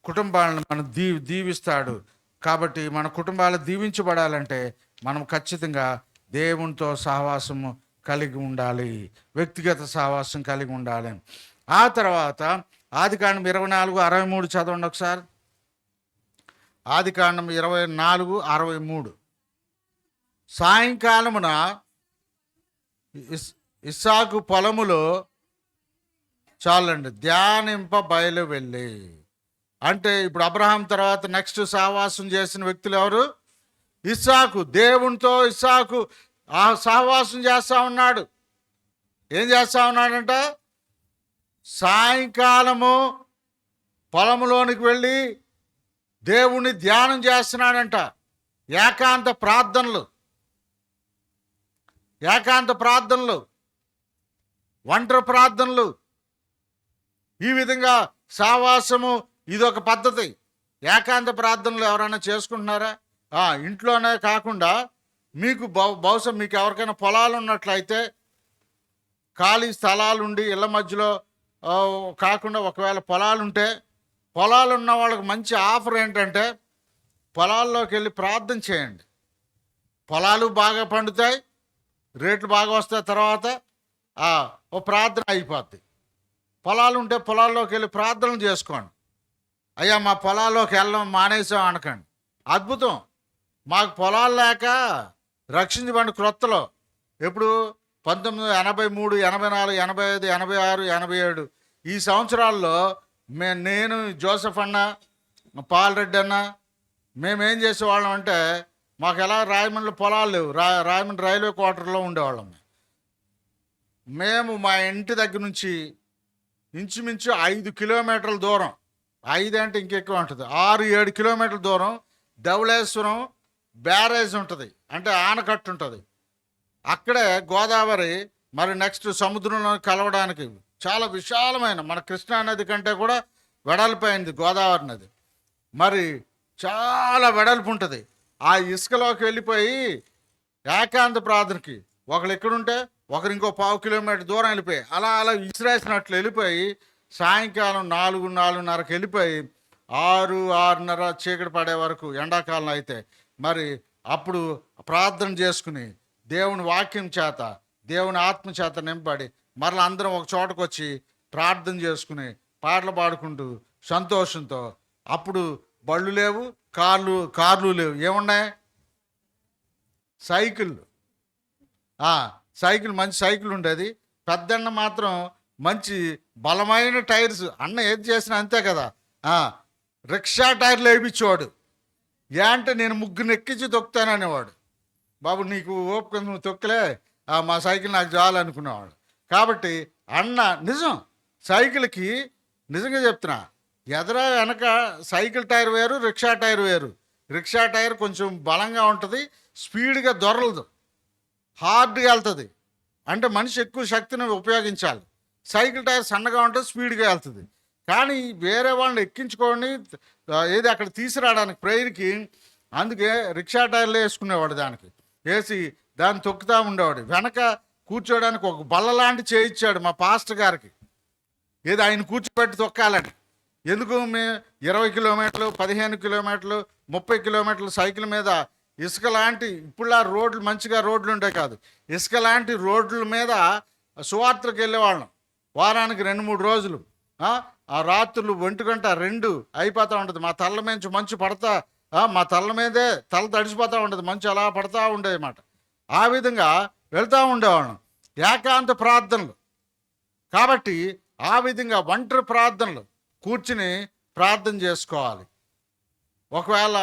కుటుంబాలను మనం దీవిస్తాడు. కాబట్టి మన కుటుంబాలు దీవించబడాలంటే మనం ఖచ్చితంగా దేవునితో సహవాసము కలిగి ఉండాలి, వ్యక్తిగత సహవాసం కలిగి ఉండాలి. ఆ తర్వాత ఆదికాండం 24:63 చదవండి ఒకసారి. ఆదికాండం 24:63. సాయంకాలమున ఇస్సాకు పొలములో చాలండి ధ్యానింప బయలు వెళ్ళి. అంటే ఇప్పుడు అబ్రహాం తర్వాత నెక్స్ట్ సహవాసం చేసిన వ్యక్తులు ఎవరు? ఇస్సాకు. దేవునితో ఇస్సాకు ఆ సహవాసం చేస్తా ఉన్నాడు. ఏం చేస్తా ఉన్నాడంట? సాయంకాలము పొలంలోనికి వెళ్ళి దేవుణ్ణి ధ్యానం చేస్తున్నాడంట. ఏకాంత ప్రార్థనలు, ఒంటరి ప్రార్థనలు. ఈ విధంగా సహవాసము ఇదొక పద్ధతి. ఏకాంత ప్రార్థనలు ఎవరైనా చేసుకుంటున్నారా? ఇంట్లోనే కాకుండా మీకు బహుశా మీకు ఎవరికైనా పొలాలు ఉన్నట్లయితే, ఖాళీ స్థలాలుండి ఇళ్ళ మధ్యలో కాకుండా ఒకవేళ పొలాలుంటే, పొలాలు ఉన్న వాళ్ళకి మంచి ఆఫర్ ఏంటంటే పొలాల్లోకి వెళ్ళి ప్రార్థన చేయండి. పొలాలు బాగా పండుతాయి, రేట్లు బాగా వస్తాయి. తర్వాత ఓ ప్రార్థన అయిపోద్ది. పొలాలు ఉంటే పొలాల్లోకి వెళ్ళి ప్రార్థనలు చేసుకోండి. అయ్యా మా పొలాల్లోకి వెళ్ళడం మానేసాం అనకండి. అద్భుతం. మాకు పొలాలు లేక రక్షించబడి క్రొత్తలో ఎప్పుడు 1983, 84, 85, 86, 87 ఈ సంవత్సరాల్లో నేను, జోసెఫ్ అన్న, పాలరెడ్డి అన్న మేమేం చేసేవాళ్ళం అంటే, మాకు ఎలా రాయమండ్రి పొలాలు లేవు, రాయమండ్రి రైల్వే క్వార్టర్లో ఉండేవాళ్ళం. మేము మా ఇంటి దగ్గర నుంచి ఇంచుమించు 5 కిలోమీటర్ల దూరం, 5 అంటే ఇంకెక్కువ ఉంటుంది, 6-7 కిలోమీటర్ల దూరం ధవళేశ్వరం బ్యారేజ్ ఉంటుంది, అంటే ఆనకట్టు ఉంటుంది. అక్కడే గోదావరి మరి నెక్స్ట్ సముద్రంలో కలవడానికి చాలా విశాలమైన, మన కృష్ణా నది కంటే కూడా వెడల్పోయింది గోదావరి నది. మరి చాలా వెడల్పు ఉంటుంది. ఆ ఇసుకలోకి వెళ్ళిపోయి ఏకాంత ప్రార్థనకి ఒకరు ఎక్కడుంటే ఒకరు ఇంకో 1/2 కిలోమీటర్ దూరం వెళ్ళిపోయి అలా ఇసిరేసినట్లు వెళ్ళిపోయి సాయంకాలం 4-4:30కి వెళ్ళిపోయి 6-6:30 చీకటి పడే వరకు, ఎండాకాలం అయితే మరి అప్పుడు ప్రార్థన చేసుకుని దేవుని వాక్యం చేత, దేవుని ఆత్మ చేత నింపబడి మరలా అందరం ఒక చోటకు వచ్చి ప్రార్థన చేసుకుని పాటలు పాడుకుంటూ సంతోషంతో. అప్పుడు బళ్ళు లేవు, కార్లు లేవు. ఏమున్నాయి? సైకిళ్ళు. మంచి సైకిల్ ఉండేది. పెద్దన్న మాత్రం మంచి బలమైన టైర్స్. అన్న ఏది చేసినా అంతే కదా, రిక్షా టైర్లు వేయించేవాడు. అంటే నేను 3 ఎక్కించి తొక్కుతాననేవాడు. బాబు నీకు ఓపిక, నువ్వు తొక్కలే, మా సైకిల్ నాకు చాలనుకునేవాడు. కాబట్టి అన్న నిజం, సైకిల్కి నిజంగా చెప్తున్నా, ఎదరా వెనక సైకిల్ టైర్ వేరు, రిక్షా టైర్ వేరు. రిక్షా టైర్ కొంచెం బలంగా ఉంటుంది, స్పీడ్గా దొరలదు, హార్డ్గా వెళ్తుంది. అంటే మనిషి ఎక్కువ శక్తిని ఉపయోగించాలి. సైకిల్ టైర్ సన్నగా ఉంటుంది, స్పీడ్గా వెళ్తుంది. కానీ వేరే వాళ్ళని ఎక్కించుకొని ఏది అక్కడ తీసుకురావడానికి ప్రేయర్కి, అందుకే రిక్షా టైర్లు వేసుకునేవాడు. దానికి వేసి దాన్ని తొక్కుతూ ఉండేవాడు. వెనక కూర్చోడానికి ఒక బల్ల లాంటి చేయించాడు మా పాస్టర్ గారికి, ఏది ఆయన కూర్చోబెట్టి తొక్కాలని. ఎందుకు? మేము 20 కిలోమీటర్లు, 15 కిలోమీటర్లు, 30 కిలోమీటర్లు సైకిల్ మీద ఇసుక లాంటి, ఇప్పుడులా రోడ్లు మంచిగా రోడ్లు ఉండే కాదు, ఇసుక లాంటి రోడ్ల మీద సువార్తలకు వెళ్ళేవాళ్ళం. వారానికి 2-3 రోజులు. ఆ రాత్రులు 1-2 అయిపోతూ ఉంటుంది. మా తల్ల మీద మంచు పడతా, మా తల్ల మీదే తల తడిసిపోతూ ఉంటుంది, మంచు అలా పడతా ఉండేమాట. ఆ విధంగా వెళ్తూ ఉండేవాళ్ళం. ఏకాంత ప్రార్థనలు. కాబట్టి ఆ విధంగా ఒంటరి ప్రార్థనలు కూర్చుని ప్రార్థన చేసుకోవాలి. ఒకవేళ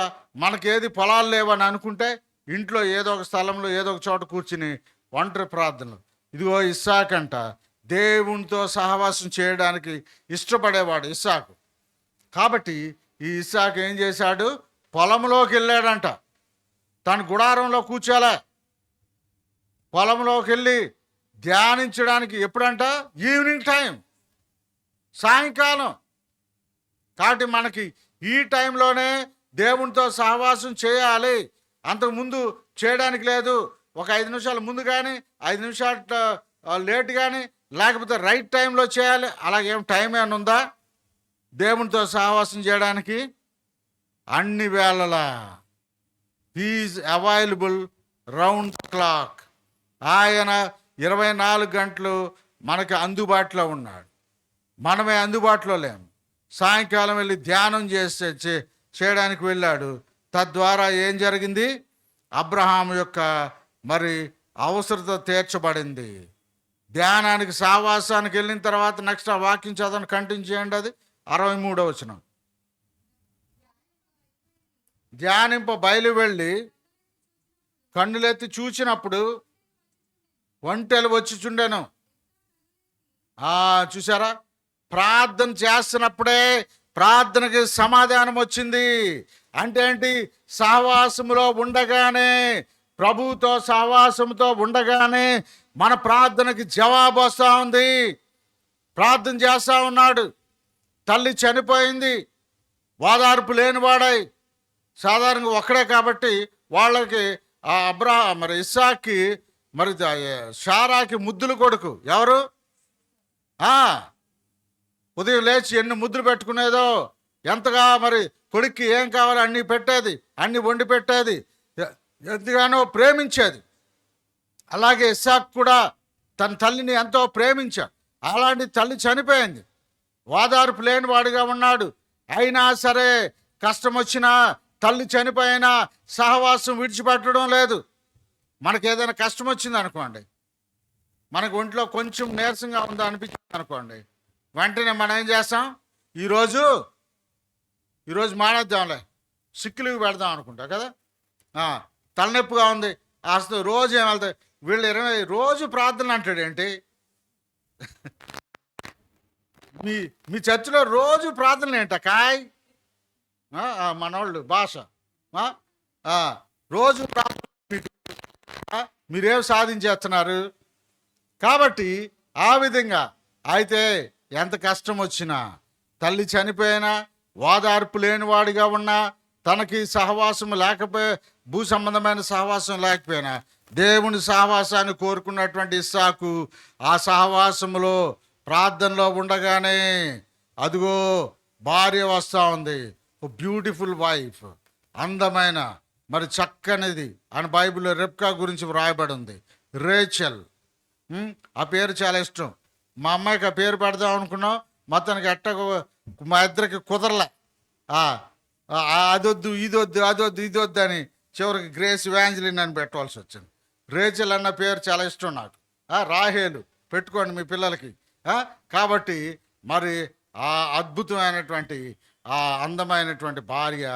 మనకేది పొలాలు లేవని అనుకుంటే ఇంట్లో ఏదో ఒక స్థలంలో ఏదో ఒక చోట కూర్చుని ఒంటరి ప్రార్థనలు. ఇదిగో ఇస్సాకంట దేవునితో సహవాసం చేయడానికి ఇష్టపడేవాడు ఇస్సాకు. కాబట్టి ఈ ఇస్సాకు ఏం చేశాడు? పొలంలోకి వెళ్ళాడంట. తన గుడారంలో కూర్చోలే, పొలంలోకి వెళ్ళి ధ్యానించడానికి. ఎప్పుడంట? ఈవినింగ్ టైం, సాయంకాలం. కాబట్టి మనకి ఈ టైంలోనే దేవునితో సహవాసం చేయాలి. అంతకుముందు చేయడానికి లేదు. ఒక 5 నిమిషాలు ముందు కానీ, 5 నిమిషాలు లేట్ కానీ, లేకపోతే రైట్ టైంలో చేయాలి. అలాగేం టైం ఏమైనా ఉందా దేవునితో సహవాసం చేయడానికి? అన్ని వేళలా he is available round the clock. ఆయన 24 గంటలు మనకి అందుబాటులో ఉన్నాడు. మనమే అందుబాటులో లేము. సాయంకాలం వెళ్ళి ధ్యానం చేయడానికి వెళ్ళాడు. తద్వారా ఏం జరిగింది? అబ్రహాము యొక్క మరి అవసరత తీర్చబడింది. ధ్యానానికి సావాసానికి వెళ్ళిన తర్వాత నెక్స్ట్ ఆ వాక్యం చదవని కంటిన్యూ చేయండి. అది 63వ వచనం. ధ్యానింప బయలు వెళ్ళి కన్నులెత్తి చూచినప్పుడు ఒంటెలు వచ్చి చుండెను. చూసారా? ప్రార్థన చేస్తున్నప్పుడే ప్రార్థనకి సమాధానం వచ్చింది. అంటే ఏంటి? సహవాసములో ఉండగానే, ప్రభువుతో సహవాసముతో ఉండగానే మన ప్రార్థనకి జవాబు వస్తూ ఉంది. ప్రార్థన చేస్తూ ఉన్నాడు. తల్లి చనిపోయింది, ఓదార్పు లేనివాడై. సాధారణంగా ఒక్కడే కాబట్టి వాళ్ళకి మరి ఇస్సాక్కి మరి షారాకి ముద్దులు కొడుకు ఎవరు? ఉదయం లేచి ఎన్ని ముద్దులు పెట్టుకునేదో, ఎంతగా మరి కొడుక్కి ఏం కావాలో అన్నీ పెట్టేది, అన్ని వండి పెట్టేది, ఎంతగానో ప్రేమించేది. అలాగే ఇస్సాక్ కూడా తన తల్లిని ఎంతో ప్రేమించాడు. అలాంటి తల్లి చనిపోయింది, ఓదార్పు లేనివాడిగా ఉన్నాడు. అయినా సరే కష్టం వచ్చినా, తల్లి చనిపోయినా సహవాసం విడిచిపెట్టడం లేదు. మనకు ఏదైనా కష్టం వచ్చింది అనుకోండి, మనకు ఒంట్లో కొంచెం నీరసంగా ఉందా అనిపించింది అనుకోండి, వెంటనే మనం ఏం చేస్తాం? ఈరోజు మానేద్దాంలే, సిక్కులకు పెడదాం అనుకుంటా కదా. తలనొప్పిగా ఉంది అసలు రోజు ఏం వెళ్తాయి వీళ్ళు 20 రోజు ప్రార్థనలు అంటాడు ఏంటి? మీ చర్చిలో రోజు ప్రార్థనలు ఏంట కాయ్? మనోళ్ళు భాష రోజు ప్రార్థన. మీరేం సాధించేస్తున్నారు? కాబట్టి ఆ విధంగా అయితే ఎంత కష్టం వచ్చినా, తల్లి చనిపోయినా, ఓదార్పు లేనివాడిగా ఉన్నా, తనకి సహవాసం లేకపోయి, భూ సంబంధమైన సహవాసం లేకపోయినా దేవుని సహవాసాన్ని కోరుకున్నటువంటి ఇస్సాకు ఆ సహవాసములో ప్రార్థనలో ఉండగానే అదిగో భార్య వస్తూ ఉంది. బ్యూటిఫుల్ వైఫ్, అందమైన మరి చక్కనిది అని బైబిల్లో రెబ్కా గురించి వ్రాయబడి ఉంది. రేచల్. ఆ పేరు చాలా ఇష్టం. మా అమ్మాయికి ఆ పేరు పెడదాం అనుకున్నాం, మొత్తానికి మా ఇద్దరికి కుదరలే. అదొద్దు ఇదొద్దు, అదొద్దు ఇదొద్దు అని చివరికి గ్రేస్ వ్యాంజలిన్ అని పెట్టవలసి వచ్చింది. రేచల్ అన్న పేరు చాలా ఇష్టం నాకు. రాహేలు పెట్టుకోండి మీ పిల్లలకి. కాబట్టి మరి ఆ అద్భుతమైనటువంటి ఆ అందమైనటువంటి భార్య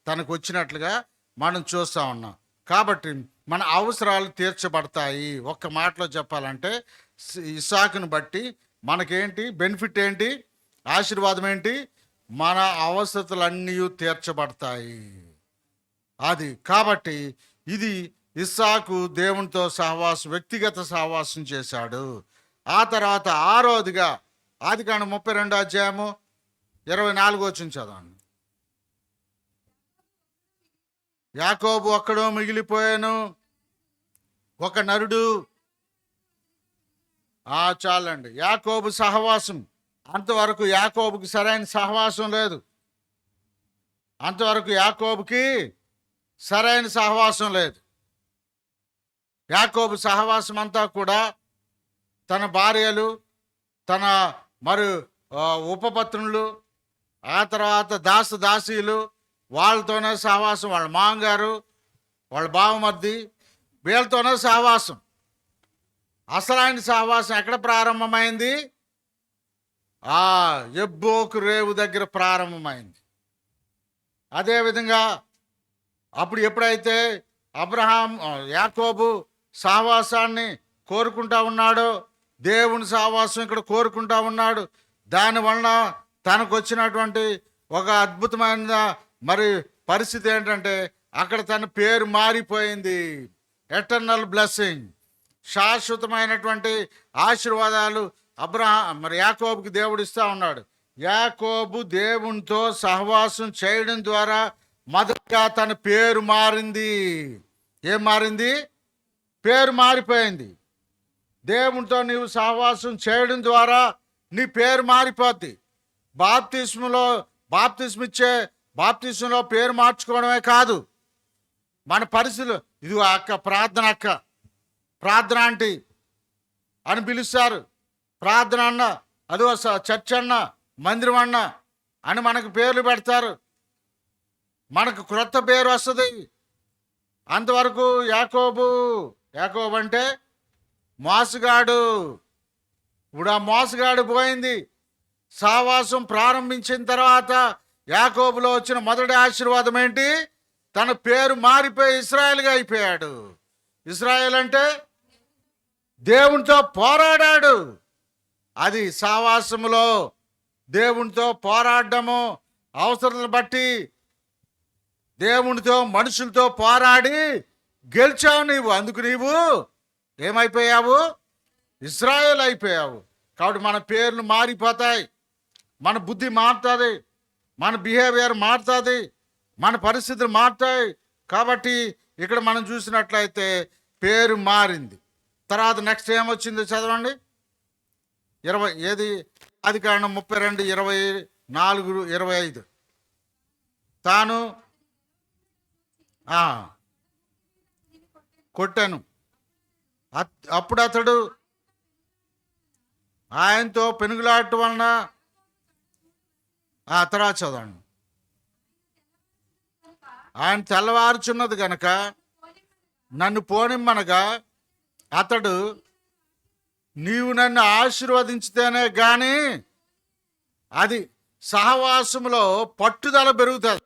తనకు వచ్చినట్లుగా మనం చూస్తూ ఉన్నాం. కాబట్టి మన అవసరాలు తీర్చబడతాయి. ఒక్క మాటలో చెప్పాలంటే ఇస్సాకును బట్టి మనకేంటి బెనిఫిట్ ఏంటి? ఆశీర్వాదం ఏంటి? మన అవసరతలన్నీ తీర్చబడతాయి. అది కాబట్టి ఇది ఇస్సాకు దేవునితో సహవాసం, వ్యక్తిగత సహవాసం చేశాడు. ఆ తర్వాత ఆరోదిగా ఆదికాండం 32వ అధ్యాయము 24వ వచనం చదవండి. యాకోబు ఒక్కడో మిగిలిపోయాను, ఒక నరుడు. చాలండి. యాకోబు సహవాసం, అంతవరకు యాకోబుకి సరైన సహవాసం లేదు. అంతవరకు యాకోబుకి సరైన సహవాసం లేదు. యాకోబు సహవాసం అంతా కూడా తన భార్యలు, తన మరి ఉపపత్నులు, ఆ తర్వాత దాసీలు, వాళ్ళతోనే సహవాసం. వాళ్ళ మామగారు, వాళ్ళ బావమర్ది, వీళ్ళతోనే సహవాసం. అసలైన సహవాసం ఎక్కడ ప్రారంభమైంది? ఎబ్బోకు రేవు దగ్గర ప్రారంభమైంది. అదేవిధంగా అప్పుడు ఎప్పుడైతే యాకోబు సహవాసాన్ని కోరుకుంటా ఉన్నాడో, దేవుని సహవాసం ఇక్కడ కోరుకుంటా ఉన్నాడు. దానివలన తనకు వచ్చినటువంటి ఒక అద్భుతమైన మరి పరిస్థితి ఏంటంటే, అక్కడ తన పేరు మారిపోయింది. ఎటర్నల్ బ్లెస్సింగ్, శాశ్వతమైనటువంటి ఆశీర్వాదాలు మరి యాకోబుకి దేవుడు ఇస్తూ ఉన్నాడు. యాకోబు దేవునితో సహవాసం చేయడం ద్వారా మొదటగా తన పేరు మారింది. ఏం మారింది? పేరు మారిపోయింది. దేవునితో నీవు సహవాసం చేయడం ద్వారా నీ పేరు మారిపోద్ది. బాప్తిస్మంలో పేరు మార్చుకోవడమే కాదు, మన పరిస్థితులు ఇది ప్రార్థన ఆంటీ అని పిలుస్తారు. ప్రార్థన అన్న, అదో చర్చ్ అన్న, మందిరం అన్న అని మనకు పేర్లు పెడతారు. మనకు క్రొత్త పేరు వస్తుంది. అంతవరకు యాకోబు అంటే మోసగాడు. ఇప్పుడు ఆ మోసగాడు పోయింది. సావాసం ప్రారంభించిన తర్వాత యాకోబులో వచ్చిన మొదటి ఆశీర్వాదం ఏంటి? తన పేరు మారిపోయి ఇశ్రాయేలుగా అయిపోయాడు. ఇశ్రాయేల్ అంటే దేవునితో పోరాడాడు. అది సావాసములో దేవునితో పోరాడము, అవసరాలను బట్టి దేవునితో మనుషులతో పోరాడి గెలిచావు నీవు. అందుకు నీవు ఏమైపోయావు? ఇశ్రాయేల్ అయిపోయావు. కాబట్టి మన పేర్లు మారిపోతాయి, మన బుద్ధి మారుతుంది, మన బిహేవియర్ మారుతుంది, మన పరిస్థితులు మారుతాయి. కాబట్టి ఇక్కడ మనం చూసినట్లయితే పేరు మారింది. తర్వాత నెక్స్ట్ ఏమొచ్చిందో చదవండి. 20 32 24 25. తాను కొట్టాను. అప్పుడు అతడు ఆయనతో పెనుగులాడటం వలన తర్వాత చదవండి. ఆయన తెల్లవారుచున్నది గనక నన్ను పోనిమ్మనగా అతడు నీవు నన్ను ఆశీర్వదించితేనే గాని, అది సహవాసములో పట్టుదల పెరుగుతుంది.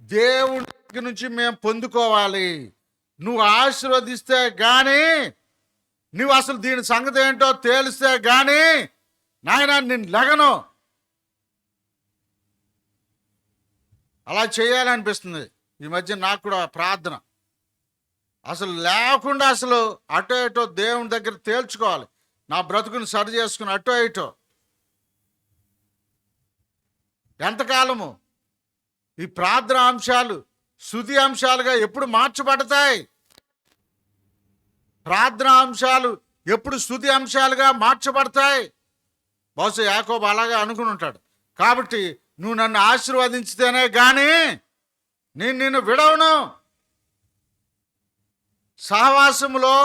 దేవుడి నుంచి మేము పొందుకోవాలి. నువ్వు ఆశీర్వదిస్తే గాని, నువ్వు అసలు దీని సంగతి ఏంటో తేలిస్తే గాని నాయన నేను లెగను. అలా చేయాలనిపిస్తుంది ఈ మధ్య నాకు కూడా ప్రార్థన. అసలు లేకుండా అసలు అటో ఇటో దేవుని దగ్గర తేల్చుకోవాలి. నా బ్రతుకుని సరి చేసుకుని అటో ఇటో ఎంతకాలము ఈ ప్రార్థన అంశాలు స్తుతి అంశాలుగా ఎప్పుడు మార్చబడతాయి? ప్రార్థన అంశాలు ఎప్పుడు స్తుతి అంశాలుగా మార్చబడతాయి? బహుశా యాకోబు అలాగే అనుకుని ఉంటాడు. కాబట్టి నువ్వు నన్ను ఆశీర్వదించితేనే గాని నేను నిన్ను విడవను. సహవాసములో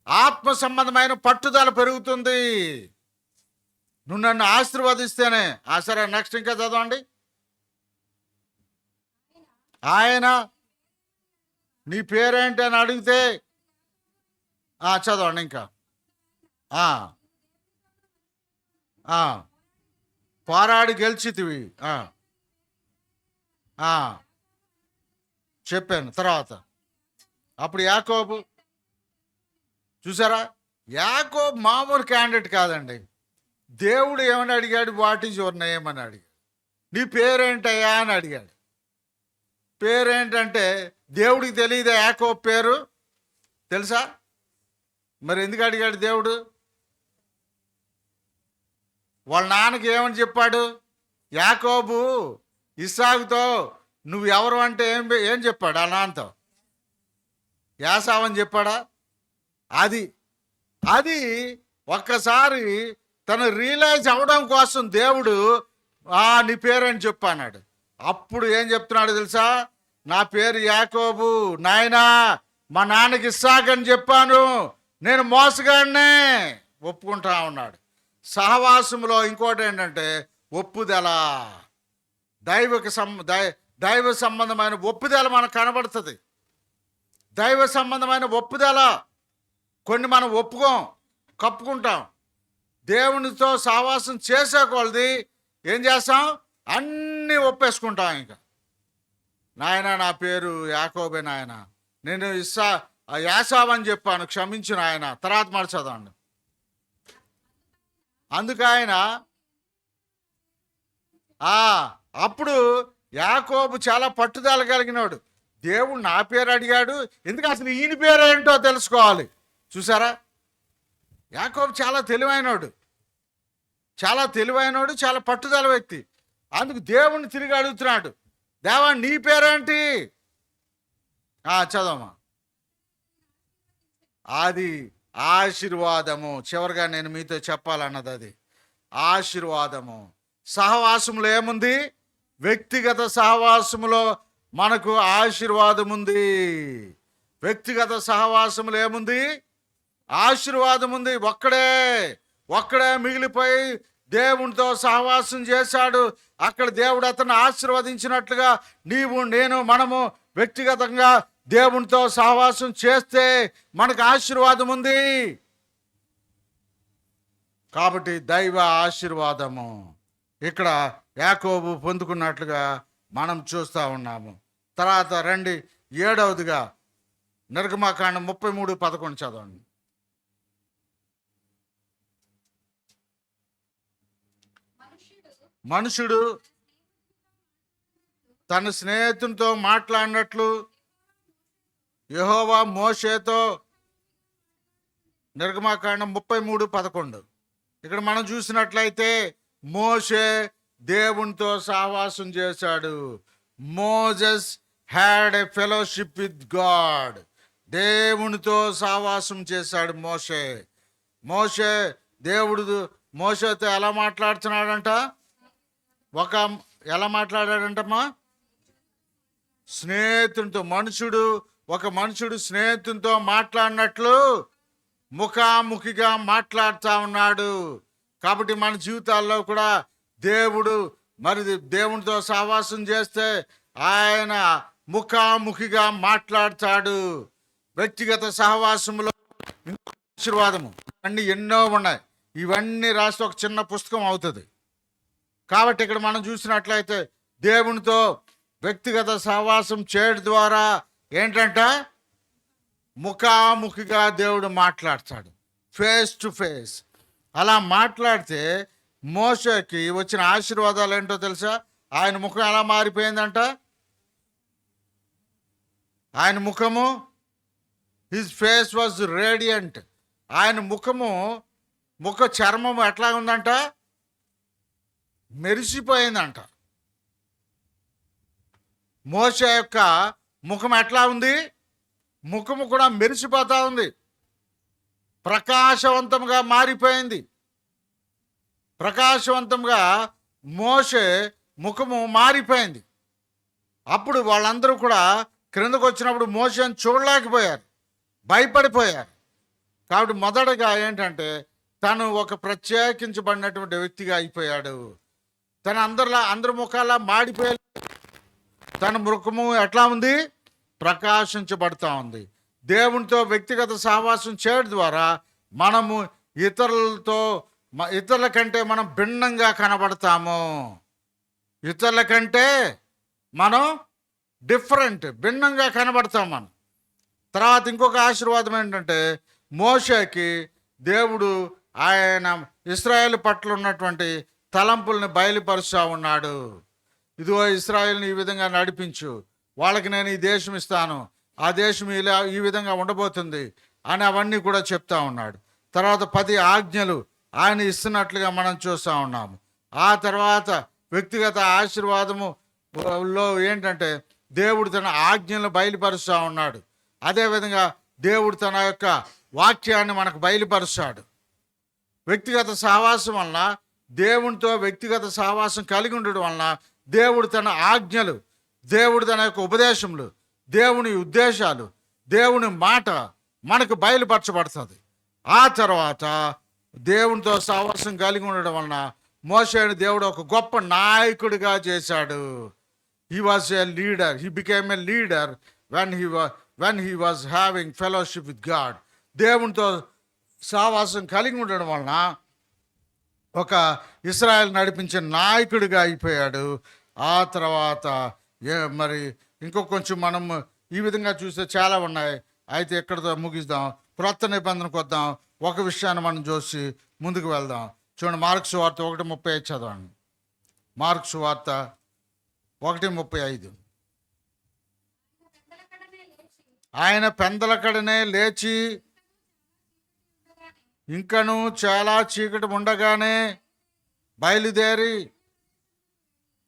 ఆత్మ సంబంధమైన పట్టుదల పెరుగుతుంది. నువ్వు నన్ను ఆశీర్వదిస్తేనే. సరే నెక్స్ట్ ఇంకా చదవండి. ఆయన నీ పేరేంటి అని అడిగితే చదవండి ఇంకా. పోరాడి గెలిచితివి చెప్పాను. తర్వాత అప్పుడు యాకోబు చూసారా, యాకోబు మామూలు క్యాండిడేట్ కాదండి. దేవుడు ఏమని అడిగాడు? వాట్ ఈజ్ యువర్ నేమ్ అని అడిగాడు. నీ పేరేంటయ్యా అని అడిగాడు. పేరేంటంటే దేవుడికి తెలియదా యాకోబు పేరు? తెలుసా? మరి ఎందుకు అడిగాడు దేవుడు? వాళ్ళ నాన్నకి ఏమని చెప్పాడు? యాకోబు ఇస్సాకుతో నువ్వు ఎవరు అంటే ఏం చెప్పాడు? ఆ నాన్నతో యాసావని చెప్పాడా? అది ఒక్కసారి తను రియలైజ్ అవ్వడం కోసం దేవుడు నీ పేరని చెప్పన్నాడు. అప్పుడు ఏం చెప్తున్నాడు తెలుసా? నా పేరు యాకోబు నాయనా, మా నాన్నకి ఇస్సాకు అని చెప్పాను, నేను మోసగాడినే ఒప్పుకుంటా ఉన్నాడు. సహవాసములో ఇంకోటి ఏంటంటే ఒప్పుదల, దైవ సంబంధమైన ఒప్పుదల మనకు కనబడుతుంది. దైవ సంబంధమైన ఒప్పుదల. కొన్ని మనం కప్పుకుంటాం. దేవునితో సహవాసం చేసే కొలది ఏం చేస్తాం? అన్నీ ఒప్పేసుకుంటాం. ఇంకా నాయన నా పేరు యాకోబే నాయన, నేను యాసావు అని చెప్పాను, క్షమించు నాయన. తర్వాత మాట చదవండి. అందుకు ఆయన అప్పుడు యాకోబు చాలా పట్టుదల కలిగినాడు. దేవుడు నా పేరు అడిగాడు, ఎందుకు అసలు ఈయన పేరు ఏంటో తెలుసుకోవాలి. చూసారా, యాకోబు చాలా తెలివైనోడు, చాలా పట్టుదల వ్యక్తి. అందుకు దేవుణ్ణి తిరిగి అడుగుతున్నాడు, దేవా నీ పేరేంటి? చదవమా. అది ఆశీర్వాదము. చివరిగా నేను మీతో చెప్పాలన్నది అది ఆశీర్వాదము. సహవాసములో ఏముంది? వ్యక్తిగత సహవాసములో మనకు ఆశీర్వాదం ఉంది. వ్యక్తిగత సహవాసములో ఏముంది? ఆశీర్వాదం ఉంది. ఒక్కడే మిగిలిపోయి దేవునితో సహవాసం చేశాడు. అక్కడ దేవుడు అతన్ని ఆశీర్వదించినట్లుగా మనము వ్యక్తిగతంగా దేవునితో సహవాసం చేస్తే మనకు ఆశీర్వాదం ఉంది. కాబట్టి దైవ ఆశీర్వాదము ఇక్కడ యాకోబు పొందుకున్నట్లుగా మనం చూస్తూ ఉన్నాము. తర్వాత రండి 7వదిగా నిర్గమాకాండం 33:11 చదవండి. మనుషుడు తన స్నేహితునితో మాట్లాడినట్లు యెహోవా మోషేతో, నిర్గమాకాండం 33:11. ఇక్కడ మనం చూసినట్లయితే మోషే దేవునితో సహవాసం చేశాడు. Moses had a fellowship with God. దేవునితో సహవాసం చేశాడు మోషే. దేవుడు మోషేతో ఎలా మాట్లాడుతున్నాడంట? ఎలా మాట్లాడాడంటమ్మా? స్నేహితునితో. ఒక మనుషుడు స్నేహితునితో మాట్లాడినట్లు ముఖాముఖిగా మాట్లాడుతూ ఉన్నాడు. కాబట్టి మన జీవితాల్లో కూడా దేవునితో సహవాసం చేస్తే ఆయన ముఖాముఖిగా మాట్లాడతాడు. వ్యక్తిగత సహవాసంలో ఆశీర్వాదము అన్నీ ఎన్నో ఉన్నాయి. ఇవన్నీ రాస్తే ఒక చిన్న పుస్తకం అవుతుంది. కాబట్టి ఇక్కడ మనం చూసినట్లయితే దేవునితో వ్యక్తిగత సహవాసం చేయడం ద్వారా ఏంటంట? ముఖాముఖిగా దేవుడు మాట్లాడతాడు, ఫేస్ టు ఫేస్. అలా మాట్లాడితే మోషేకి వచ్చిన ఆశీర్వాదాలు ఏంటో తెలుసా? ఆయన ముఖం ఎలా మారిపోయిందంట? ఆయన ముఖము, హిజ్ ఫేస్ వాజ్ రేడియంట్. ఆయన ముఖ చర్మము ఎట్లా ఉందంట? మెరిసిపోయిందంట. మోషే యొక్క ముఖం ఎట్లా ఉంది? ముఖము కూడా మెరిసిపోతా ఉంది, ప్రకాశవంతంగా మారిపోయింది. ప్రకాశవంతంగా మోషే ముఖము మారిపోయింది. అప్పుడు వాళ్ళందరూ కూడా క్రిందకు వచ్చినప్పుడు మోషేని చూడలేకపోయారు, భయపడిపోయారు. కాబట్టి మొదటగా ఏంటంటే తను ఒక ప్రత్యేకించబడినటువంటి వ్యక్తిగా అయిపోయాడు. తను అందరి ముఖాలా మాడిపోయాడు. తన ముఖము ఎట్లా ఉంది? ప్రకాశించబడతా ఉంది. దేవునితో వ్యక్తిగత సహవాసం చేయడం ద్వారా మనము ఇతరుల కంటే మనం భిన్నంగా కనబడతాము. ఇతరుల కంటే మనం భిన్నంగా కనబడతాం మనం. తర్వాత ఇంకొక ఆశీర్వాదం ఏంటంటే మోషేకి దేవుడు ఆయన ఇశ్రాయేలు పట్ల ఉన్నటువంటి తలంపుల్ని బయలుపరుస్తూ ఉన్నాడు. ఇదిగో ఇశ్రాయేల్ని ఈ విధంగా నడిపించు, వాళ్ళకి నేను ఈ దేశం ఇస్తాను, ఆ దేశం ఈ విధంగా ఉండబోతుంది అని అవన్నీ కూడా చెప్తా ఉన్నాడు. తర్వాత 10 ఆజ్ఞలు ఆయన ఇస్తున్నట్లుగా మనం చూస్తూ ఉన్నాము. ఆ తర్వాత వ్యక్తిగత ఆశీర్వాదములో ఏంటంటే దేవుడు తన ఆజ్ఞలను బయలుపరుస్తూ ఉన్నాడు. అదేవిధంగా దేవుడు తన యొక్క వాక్యాన్ని మనకు బయలుపరుస్తాడు. వ్యక్తిగత సహవాసం వలన, దేవునితో వ్యక్తిగత సహవాసం కలిగి ఉండడం వలన దేవుడు తన ఆజ్ఞలు, దేవుడు తన యొక్క ఉపదేశములు, దేవుని ఉద్దేశాలు, దేవుని మాట మనకు బయలుపరచబడుతుంది. ఆ తర్వాత దేవునితో సహవాసం కలిగి ఉండడం వలన మోషేని దేవుడు ఒక గొప్ప నాయకుడిగా చేశాడు. He was a leader. He became a leader when he was having fellowship with God. దేవునితో సహవాసం కలిగి ఉండడం వలన ఒక ఇశ్రాయేల్ నడిపించే నాయకుడిగా అయిపోయాడు. ఆ తర్వాత మరి కొంచెం మనం ఈ విధంగా చూస్తే చాలా ఉన్నాయి. అయితే ఎక్కడితో ముగిద్దాం, క్రొత్త నిబంధనకు వద్దాం. ఒక విషయాన్ని మనం చూసి ముందుకు వెళ్దాం. చూడండి, మార్కు సువార్త 1:35 చదవండి. మార్కు సువార్త 1:35. ఆయన పెందలకడనే లేచి ఇంకను చాలా చీకటి ఉండగానే బయలుదేరి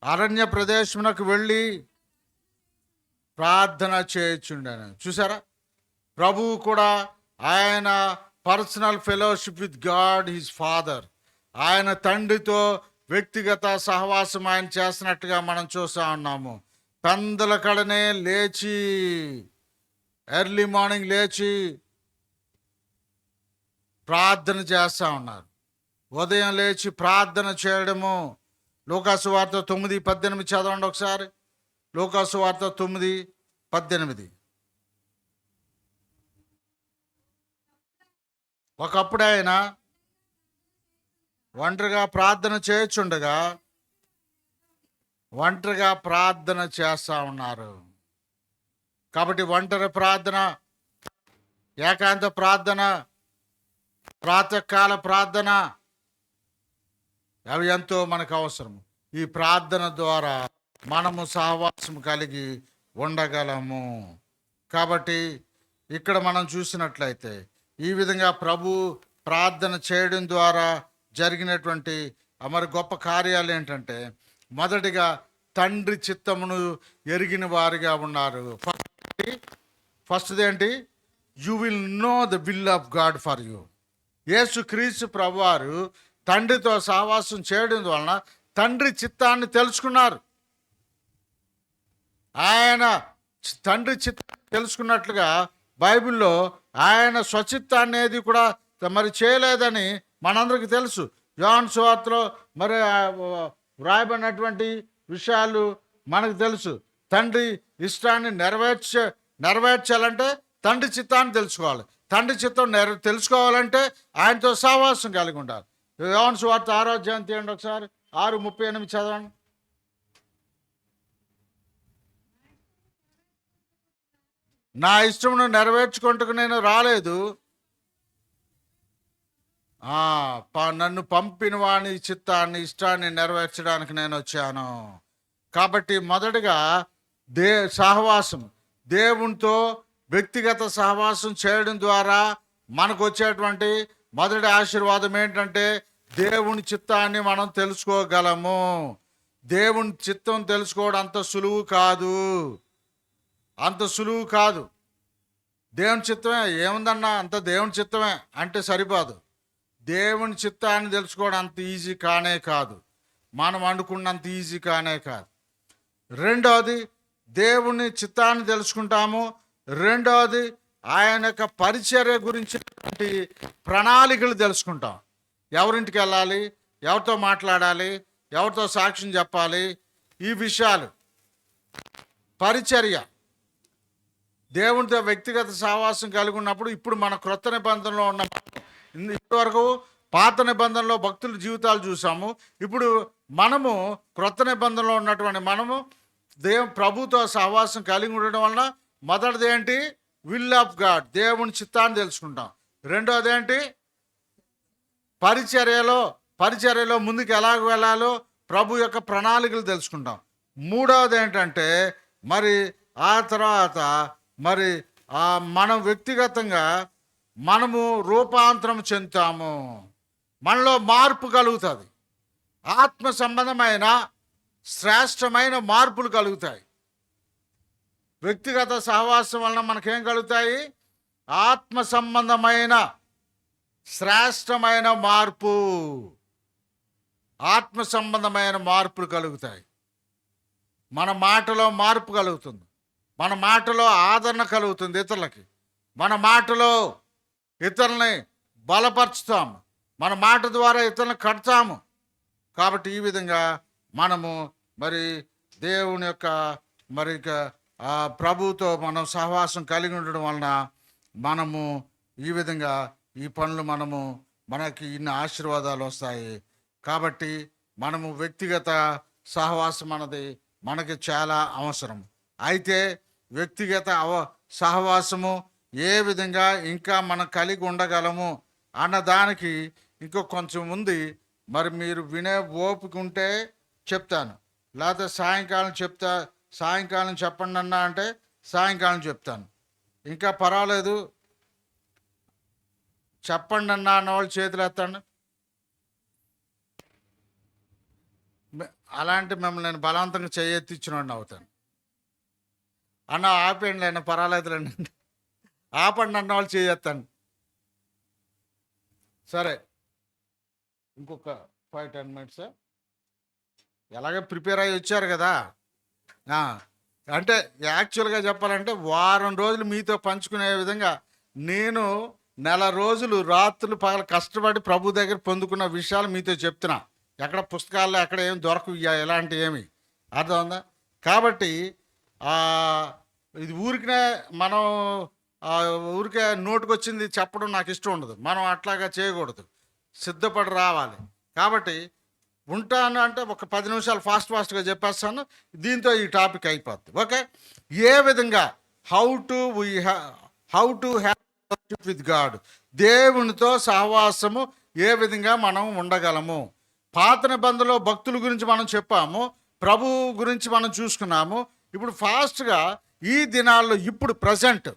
అరణ్య ప్రదేశమునకు వెళ్ళి ప్రార్థన చేయుచుండెను. చూసారా, ప్రభువు కూడా ఆయన personal fellowship with God his father, ఆయన తండ్రితో వ్యక్తిగత సహవాసం ఆయన చేస్తున్నట్టుగా మనం చూస్తూ ఉన్నాము. పెందలకడనే లేచి, ఎర్లీ మార్నింగ్ లేచి ప్రార్థన చేస్తూ ఉన్నారు. ఉదయం లేచి ప్రార్థన చేయడము. లూకాసు వార్త 9:18 చదవండి ఒకసారి. లూకాసు వార్త 9:18. ఒకప్పుడు ఆయన ఒంటరిగా ప్రార్థన చేయుచుండగా ఒంటరిగా ప్రార్థన చేస్తా ఉన్నారు. కాబట్టి ఒంటరి ప్రార్థన, ఏకాంత ప్రార్థన, ప్రాతకాల ప్రార్థన అవి ఎంతో మనకు అవసరం. ఈ ప్రార్థన ద్వారా మనము సహవాసం కలిగి ఉండగలము. కాబట్టి ఇక్కడ మనం చూసినట్లయితే ఈ విధంగా ప్రభు ప్రార్థన చేయడం ద్వారా జరిగినటువంటి మరి గొప్ప కార్యాలు ఏంటంటే, మొదటిగా తండ్రి చిత్తమును ఎరిగిన వారిగా ఉన్నారు. ఫస్ట్ది ఏంటి? You will know the will of God for you. Yesu Kristu ప్రభువారు తండ్రితో సహవాసం చేయడం వలన తండ్రి చిత్తాన్ని తెలుసుకున్నారు. ఆయన తండ్రి చిత్తాన్ని తెలుసుకున్నట్లుగా బైబిల్లో ఆయన స్వచిత్తాన్ని ఏది కూడా మరి చేయలేదని మనందరికీ తెలుసు. యోహాను సువార్తలో మరి వ్రాయబడినటువంటి విషయాలు మనకు తెలుసు. తండ్రి ఇష్టాన్ని నెరవేర్చాలంటే తండ్రి చిత్తాన్ని తెలుసుకోవాలి. తండ్రి చిత్తం తెలుసుకోవాలంటే ఆయనతో సహవాసం కలిగి ఉండాలి. యోహాను సువార్త 6వ అధ్యాయం తీయండి ఒకసారి. 6:38 చదవండి. నా ఇష్టమును నెరవేర్చుకుంటూ నేను రాలేదు, నన్ను పంపిన వాని చిత్తాన్ని ఇష్టాన్ని నెరవేర్చడానికి నేను వచ్చాను. కాబట్టి మొదటిగా సహవాసం, దేవునితో వ్యక్తిగత సహవాసం చేయడం ద్వారా మనకు వచ్చేటువంటి మొదటి ఆశీర్వాదం ఏంటంటే దేవుని చిత్తాన్ని మనం తెలుసుకోగలము. దేవుని చిత్తం తెలుసుకోవడం అంత సులువు కాదు. దేవుని చిత్తమే ఏముందన్నా, అంత దేవుని చిత్తమే అంటే సరిపోదు. దేవుని చిత్తాన్ని తెలుసుకోవడం అంత ఈజీ కానే కాదు. మనం అనుకున్నంత ఈజీ కానే కాదు. రెండవది దేవుని చిత్తాన్ని తెలుసుకుంటాము. రెండవది ఆయన యొక్క పరిచర్య గురించి ప్రణాళికలు తెలుసుకుంటాం. ఎవరింటికి వెళ్ళాలి, ఎవరితో మాట్లాడాలి, ఎవరితో సాక్ష్యం చెప్పాలి, ఈ విషయాలు. పరిచర్య, దేవునితో వ్యక్తిగత సహవాసం కలిగి ఉన్నప్పుడు, ఇప్పుడు మన క్రొత్త నిబంధనలో ఉన్న, ఇప్పటివరకు పాత నిబంధనలో భక్తుల జీవితాలు చూసాము. ఇప్పుడు మనము క్రొత్త నిబంధనలో ఉన్నటువంటి మనము ప్రభుతో సహవాసం కలిగి ఉండడం వలన మొదటిది ఏంటి? విల్ ఆఫ్ గాడ్, దేవుని చిత్తాన్ని తెలుసుకుంటాం. రెండోది ఏంటి? పరిచర్యలో ముందుకు ఎలాగ వెళ్ళాలో ప్రభు యొక్క ప్రణాళికలు తెలుసుకుంటాం. మూడవది ఏంటంటే మరి ఆ తర్వాత మరి మనం వ్యక్తిగతంగా మనము రూపాంతరం చెందుతాము. మనలో మార్పు కలుగుతుంది. ఆత్మ సంబంధమైన శ్రేష్టమైన మార్పులు కలుగుతాయి. వ్యక్తిగత సహవాసం వలన మనకేం కలుగుతాయి? ఆత్మ సంబంధమైన శ్రేష్టమైన మార్పు, ఆత్మ సంబంధమైన మార్పులు కలుగుతాయి. మన మాటలో మార్పు కలుగుతుంది. మన మాటలో ఆదరణ కలుగుతుంది ఇతరులకి. మన మాటలో ఇతరులని బలపరుచుతాము. మన మాట ద్వారా ఇతరులను కడతాము. కాబట్టి ఈ విధంగా మనము మరి దేవుని యొక్క మరి ప్రభువుతో మనం సహవాసం కలిగి ఉండడం వలన మనము ఈ విధంగా ఈ పనులు మనకి ఇన్ని ఆశీర్వాదాలు వస్తాయి. కాబట్టి మనము వ్యక్తిగత సహవాసం అన్నది మనకి చాలా అవసరం. అయితే వ్యక్తిగత సహవాసము ఏ విధంగా ఇంకా మనం కలిగి ఉండగలము అన్నదానికి ఇంకో కొంచెం ఉంది. మరి మీరు వినే ఓపిక ఉంటే చెప్తాను, లేకపోతే సాయంకాలం చెప్పండి అన్నా అంటే సాయంకాలం చెప్తాను. ఇంకా పర్వాలేదు చెప్పండి అన్న వాళ్ళు చేతులు ఎత్తండి. అలాంటి మిమ్మల్ని నేను బలవంతంగా చేయెత్తిచ్చినోడిని అవుతాను. అన్న ఆపేయండి అయినా పర్వాలేదులేండి, ఆపండి అన్న వాళ్ళు చేయెత్తాను. సరే, ఇంకొక 5-10 minutes. ఎలాగే ప్రిపేర్ అయ్యి వచ్చారు కదా. అంటే యాక్చువల్గా చెప్పాలంటే వారం రోజులు మీతో పంచుకునే విధంగా నేను నెల రోజులు రాత్రులు పగలు కష్టపడి ప్రభు దగ్గర పొందుకున్న విషయాలు మీతో చెప్తున్నా. ఎక్కడ పుస్తకాల్లో ఎక్కడ ఏం దొరకవు ఎలాంటి ఏమి, అర్థమైందా? కాబట్టి ఇది ఊరికనే మనం ఊరికే నోటుకొచ్చింది చెప్పడం నాకు ఇష్టం ఉండదు. మనం అట్లాగా చేయకూడదు, సిద్ధపడి రావాలి. కాబట్టి ఉంటాను అంటే ఒక 10 నిమిషాలు ఫాస్ట్గా చెప్పేస్తాను, దీంతో ఈ టాపిక్ అయిపోద్ది. ఓకే, ఏ విధంగా how to have with God, దేవునితో సహవాసము ఏ విధంగా మనం ఉండగలము. పాత నిబంధనలో భక్తుల గురించి మనం చెప్పాము, ప్రభు గురించి మనం చూసుకున్నాము. ఇప్పుడు ఫాస్ట్గా ఈ దినాల్లో ఇప్పుడు ప్రజెంట్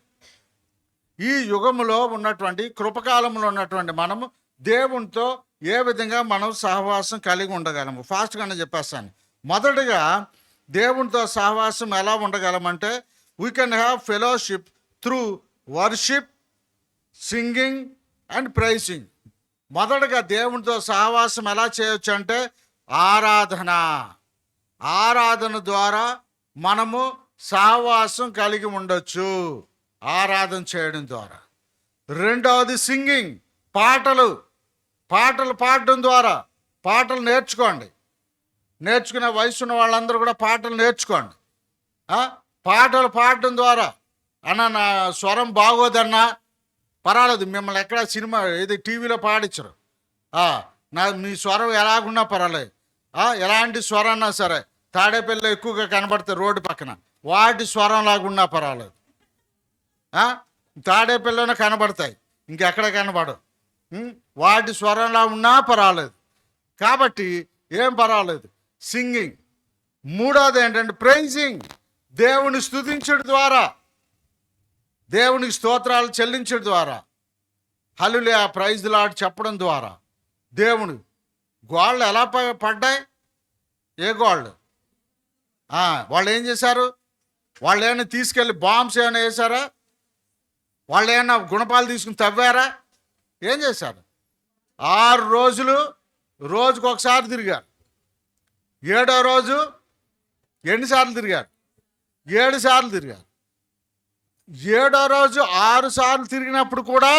ఈ యుగములో ఉన్నటువంటి కృపకాలంలో ఉన్నటువంటి మనము దేవునితో ఏ విధంగా మనం సహవాసం కలిగి ఉండగలము ఫాస్ట్గానే చెప్పేస్తాను. మొదటగా దేవునితో సహవాసం ఎలా ఉండగలమంటే we can have fellowship through worship, singing and praising. మొదటగా దేవునితో సహవాసం ఎలా చేయొచ్చు అంటే ఆరాధన ద్వారా మనము సహవాసం కలిగి ఉండొచ్చు, ఆరాధన చేయడం ద్వారా. రెండవది సింగింగ్, పాటలు పాడడం ద్వారా. పాటలు నేర్చుకునే వయసు ఉన్న వాళ్ళందరూ కూడా పాటలు నేర్చుకోండి. పాటలు పాడడం ద్వారా నా స్వరం బాగోదన్నా పర్వాలేదు, మిమ్మల్ని ఎక్కడ సినిమా ఏది టీవీలో పాడించరు, మీ స్వరం ఎలాగున్నా పర్వాలేదు. ఎలాంటి స్వరం అన్నా సరే, తాడేపల్లిలో ఎక్కువగా కనబడతాయి రోడ్డు పక్కన, వాటి స్వరం లాగున్నా పర్వాలేదు. తాడేపల్లిలోనే కనబడతాయి, ఇంకెక్కడ కనబడవు. వాటి స్వరంలా ఉన్నా పర్వాలేదు. కాబట్టి ఏం పర్వాలేదు, సింగింగ్. మూడోది ఏంటంటే ప్రైజింగ్, దేవుని స్తుతించడం ద్వారా, దేవునికి స్తోత్రాలు చెల్లించడం ద్వారా, హల్లెలూయా ప్రైజ్ ది లార్డ్ చెప్పడం ద్వారా. దేవుని గోళ్ళు ఎలా పడ్డాయి? ఏ గోళ్ళు? వాళ్ళు ఏం చేశారు? వాళ్ళు ఏమైనా తీసుకెళ్ళి బాంబ్స్ ఏమైనా వేశారా? వాళ్ళు ఏమైనా గుణపాలు తీసుకుని తవ్వారా? ఏం చేశారు? 6 రోజులు రోజుకు ఒకసారి తిరిగారు. 7వ రోజు ఎన్నిసార్లు తిరిగారు? 7 సార్లు తిరిగారు. 7వ రోజు 6 సార్లు తిరిగినప్పుడు కూడా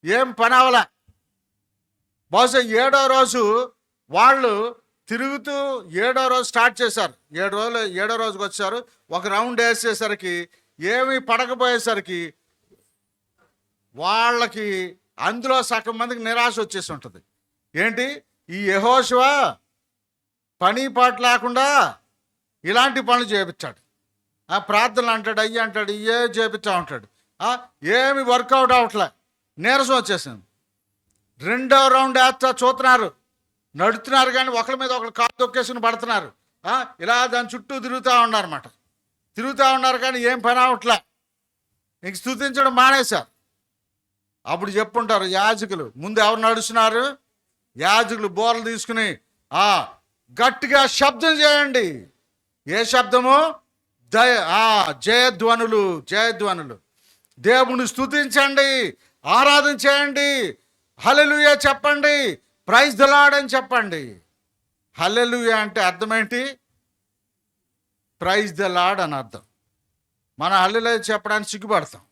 ఏం పని అవలే. బహుశా 7వ రోజు వాళ్ళు తిరుగుతూ 7వ రోజు స్టార్ట్ చేశారు. 7వ రోజుకి వచ్చారు. ఒక రౌండ్ వేసేసరికి ఏమీ పడకపోయేసరికి వాళ్ళకి అందులో సగం మందికి నిరాశ వచ్చేసి ఉంటుంది. ఏంటి, ఈ యెహోషువ పని పాట లేకుండా ఇలాంటి పనులు చేయించాడు, ప్రార్థనలు అంటాడు, అయ్యి అంటాడు, ఇవే చేయించా ఉంటాడు, ఏమి వర్కౌట్ అవట్లే, నీరసం వచ్చేసింది. 2వ రౌండ్ వేస్తా చూస్తున్నారు, నడుతున్నారు కానీ ఒకరి మీద ఒకరు కాలు తొక్కేసుకుని పడుతున్నారు. ఇలా దాని చుట్టూ తిరుగుతూ ఉన్నారు కానీ ఏం పని అవట్లే. ఇంక స్తుతించడం మానేశారు. అప్పుడు చెప్పుంటారు యాజకులు, ముందు ఎవరు నడుస్తున్నారు? యాజకులు బోర్లు తీసుకుని గట్టిగా శబ్దం చేయండి. ఏ శబ్దము? జయధ్వనులు. దేవుని స్తుతించండి, ఆరాధన చేయండి, హల్లెలూయా చెప్పండి, ప్రైజ్ ది లార్డ్ అని చెప్పండి. హల్లెలూయా అంటే అర్థం ఏంటి? ప్రైజ్ ది లార్డ్ అని అర్థం. మనం హల్లెలూయా చెప్పడానికి సిగ్గుపడతాం.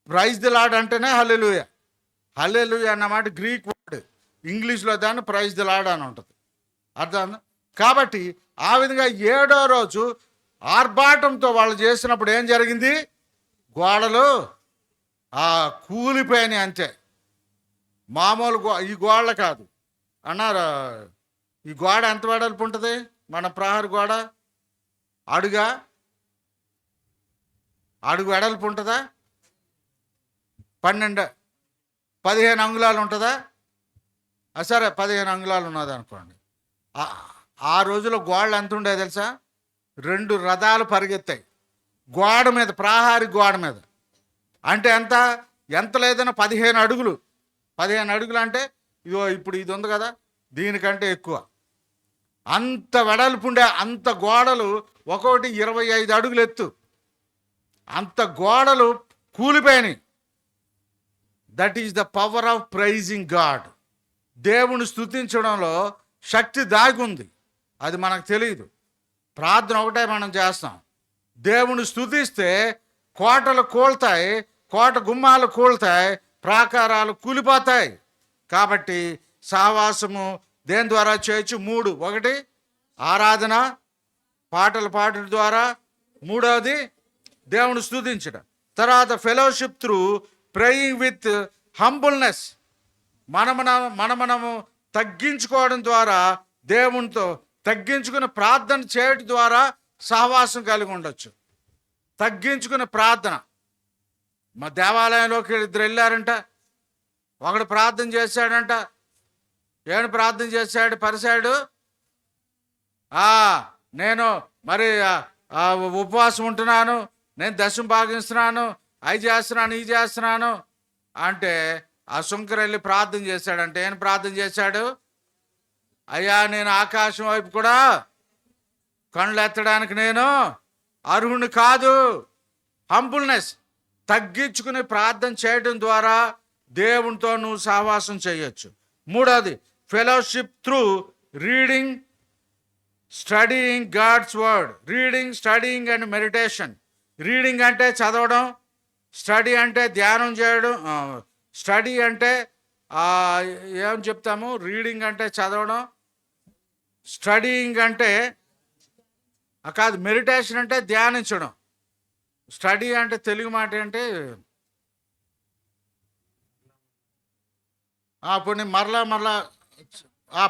ప్రైజ్ ది లార్డ్ అంటేనే హల్లెలూయా. హల్లెలూయా అన్నమాట గ్రీక్ వర్డ్, ఇంగ్లీష్లో దాన్ని ప్రైజ్ ది లార్డ్ అని ఉంటుంది, అర్థం. కాబట్టి ఆ విధంగా 7వ రోజు ఆర్భాటంతో వాళ్ళు చేసినప్పుడు ఏం జరిగింది? గోడలు కూలిపోయినాయి అంతే. మామూలు ఈ గోడలు కాదు అన్నారు. ఈ గోడ ఎంత వెడల్పు ఉంటుంది? మన ప్రహరీ గోడ అడుగు వెడల్పు ఉంటుందా? 15 అంగుళాలు ఉంటుందా? సరే 15 అంగుళాలు ఉన్నది అనుకోండి. ఆ రోజులో గోడలు ఎంత ఉండేది తెలుసా? 2 రథాలు పరిగెత్తాయి గోడ మీద, ప్రహరీ గోడ మీద. అంటే ఎంత లేదన్నా 15 అడుగులు. 15 అడుగులు అంటే ఇప్పుడు ఇది ఉంది కదా, దీనికంటే ఎక్కువ. అంత వెడల్పు ఉండే అంత గోడలు, ఒక్కొక్కటి 25 అడుగులు ఎత్తు, అంత గోడలు కూలిపోయినాయి. That is the power of praising God. దేవుని స్తుతించడంలో శక్తి దాగి ఉంది, అది మనకు తెలియదు. ప్రార్థన ఒకటే మనం చేస్తాం. దేవుని స్తుతిస్తే కోటలు కూల్తాయి, కోట గుమ్మాలు కూలుతాయి, ప్రాకారాలు కూలిపోతాయి. కాబట్టి సహవాసము దేని ద్వారా చేయొచ్చు? 3. 1 ఆరాధన, పాటలు పాడటం ద్వారా. 3వది దేవుని స్తుతించడం. తర్వాత fellowship through praying with humbleness, మనము తగ్గించుకోవడం ద్వారా, దేవునితో తగ్గించుకుని ప్రార్థన చేయడం ద్వారా సహవాసం కలిగి ఉండొచ్చు. తగ్గించుకుని ప్రార్థన. మా దేవాలయంలోకి 2 వెళ్ళారంట. ఒకడు ప్రార్థన చేశాడంట. ఏడు ప్రార్థన చేశాడు? పరిసాడు, నేను మరి ఉపవాసం ఉంటున్నాను, నేను దశం భాగిస్తున్నాను, అవి చేస్తున్నాను, ఇది చేస్తున్నాను అంటే ఆ శుంకరు వెళ్ళి ప్రార్థన చేశాడంటే ఏం ప్రార్థన చేశాడు? అయ్యా, నేను ఆకాశం వైపు కూడా కళ్ళు ఎత్తడానికి నేను అర్హుని కాదు. హంబుల్నెస్, తగ్గించుకుని ప్రార్థన చేయడం ద్వారా దేవునితో నువ్వు సహవాసం చేయొచ్చు. 3వది fellowship through reading, studying God's word. Reading, studying and meditation. Reading అంటే చదవడం, స్టడీ అంటే ధ్యానం చేయడం. స్టడీ అంటే ఏం చెప్తాము? రీడింగ్ అంటే చదవడం, స్టడీయింగ్ అంటే కాదు, మెడిటేషన్ అంటే ధ్యానించడం. స్టడీ అంటే తెలుగు మాట ఏంటి? ఇప్పుడు మరలా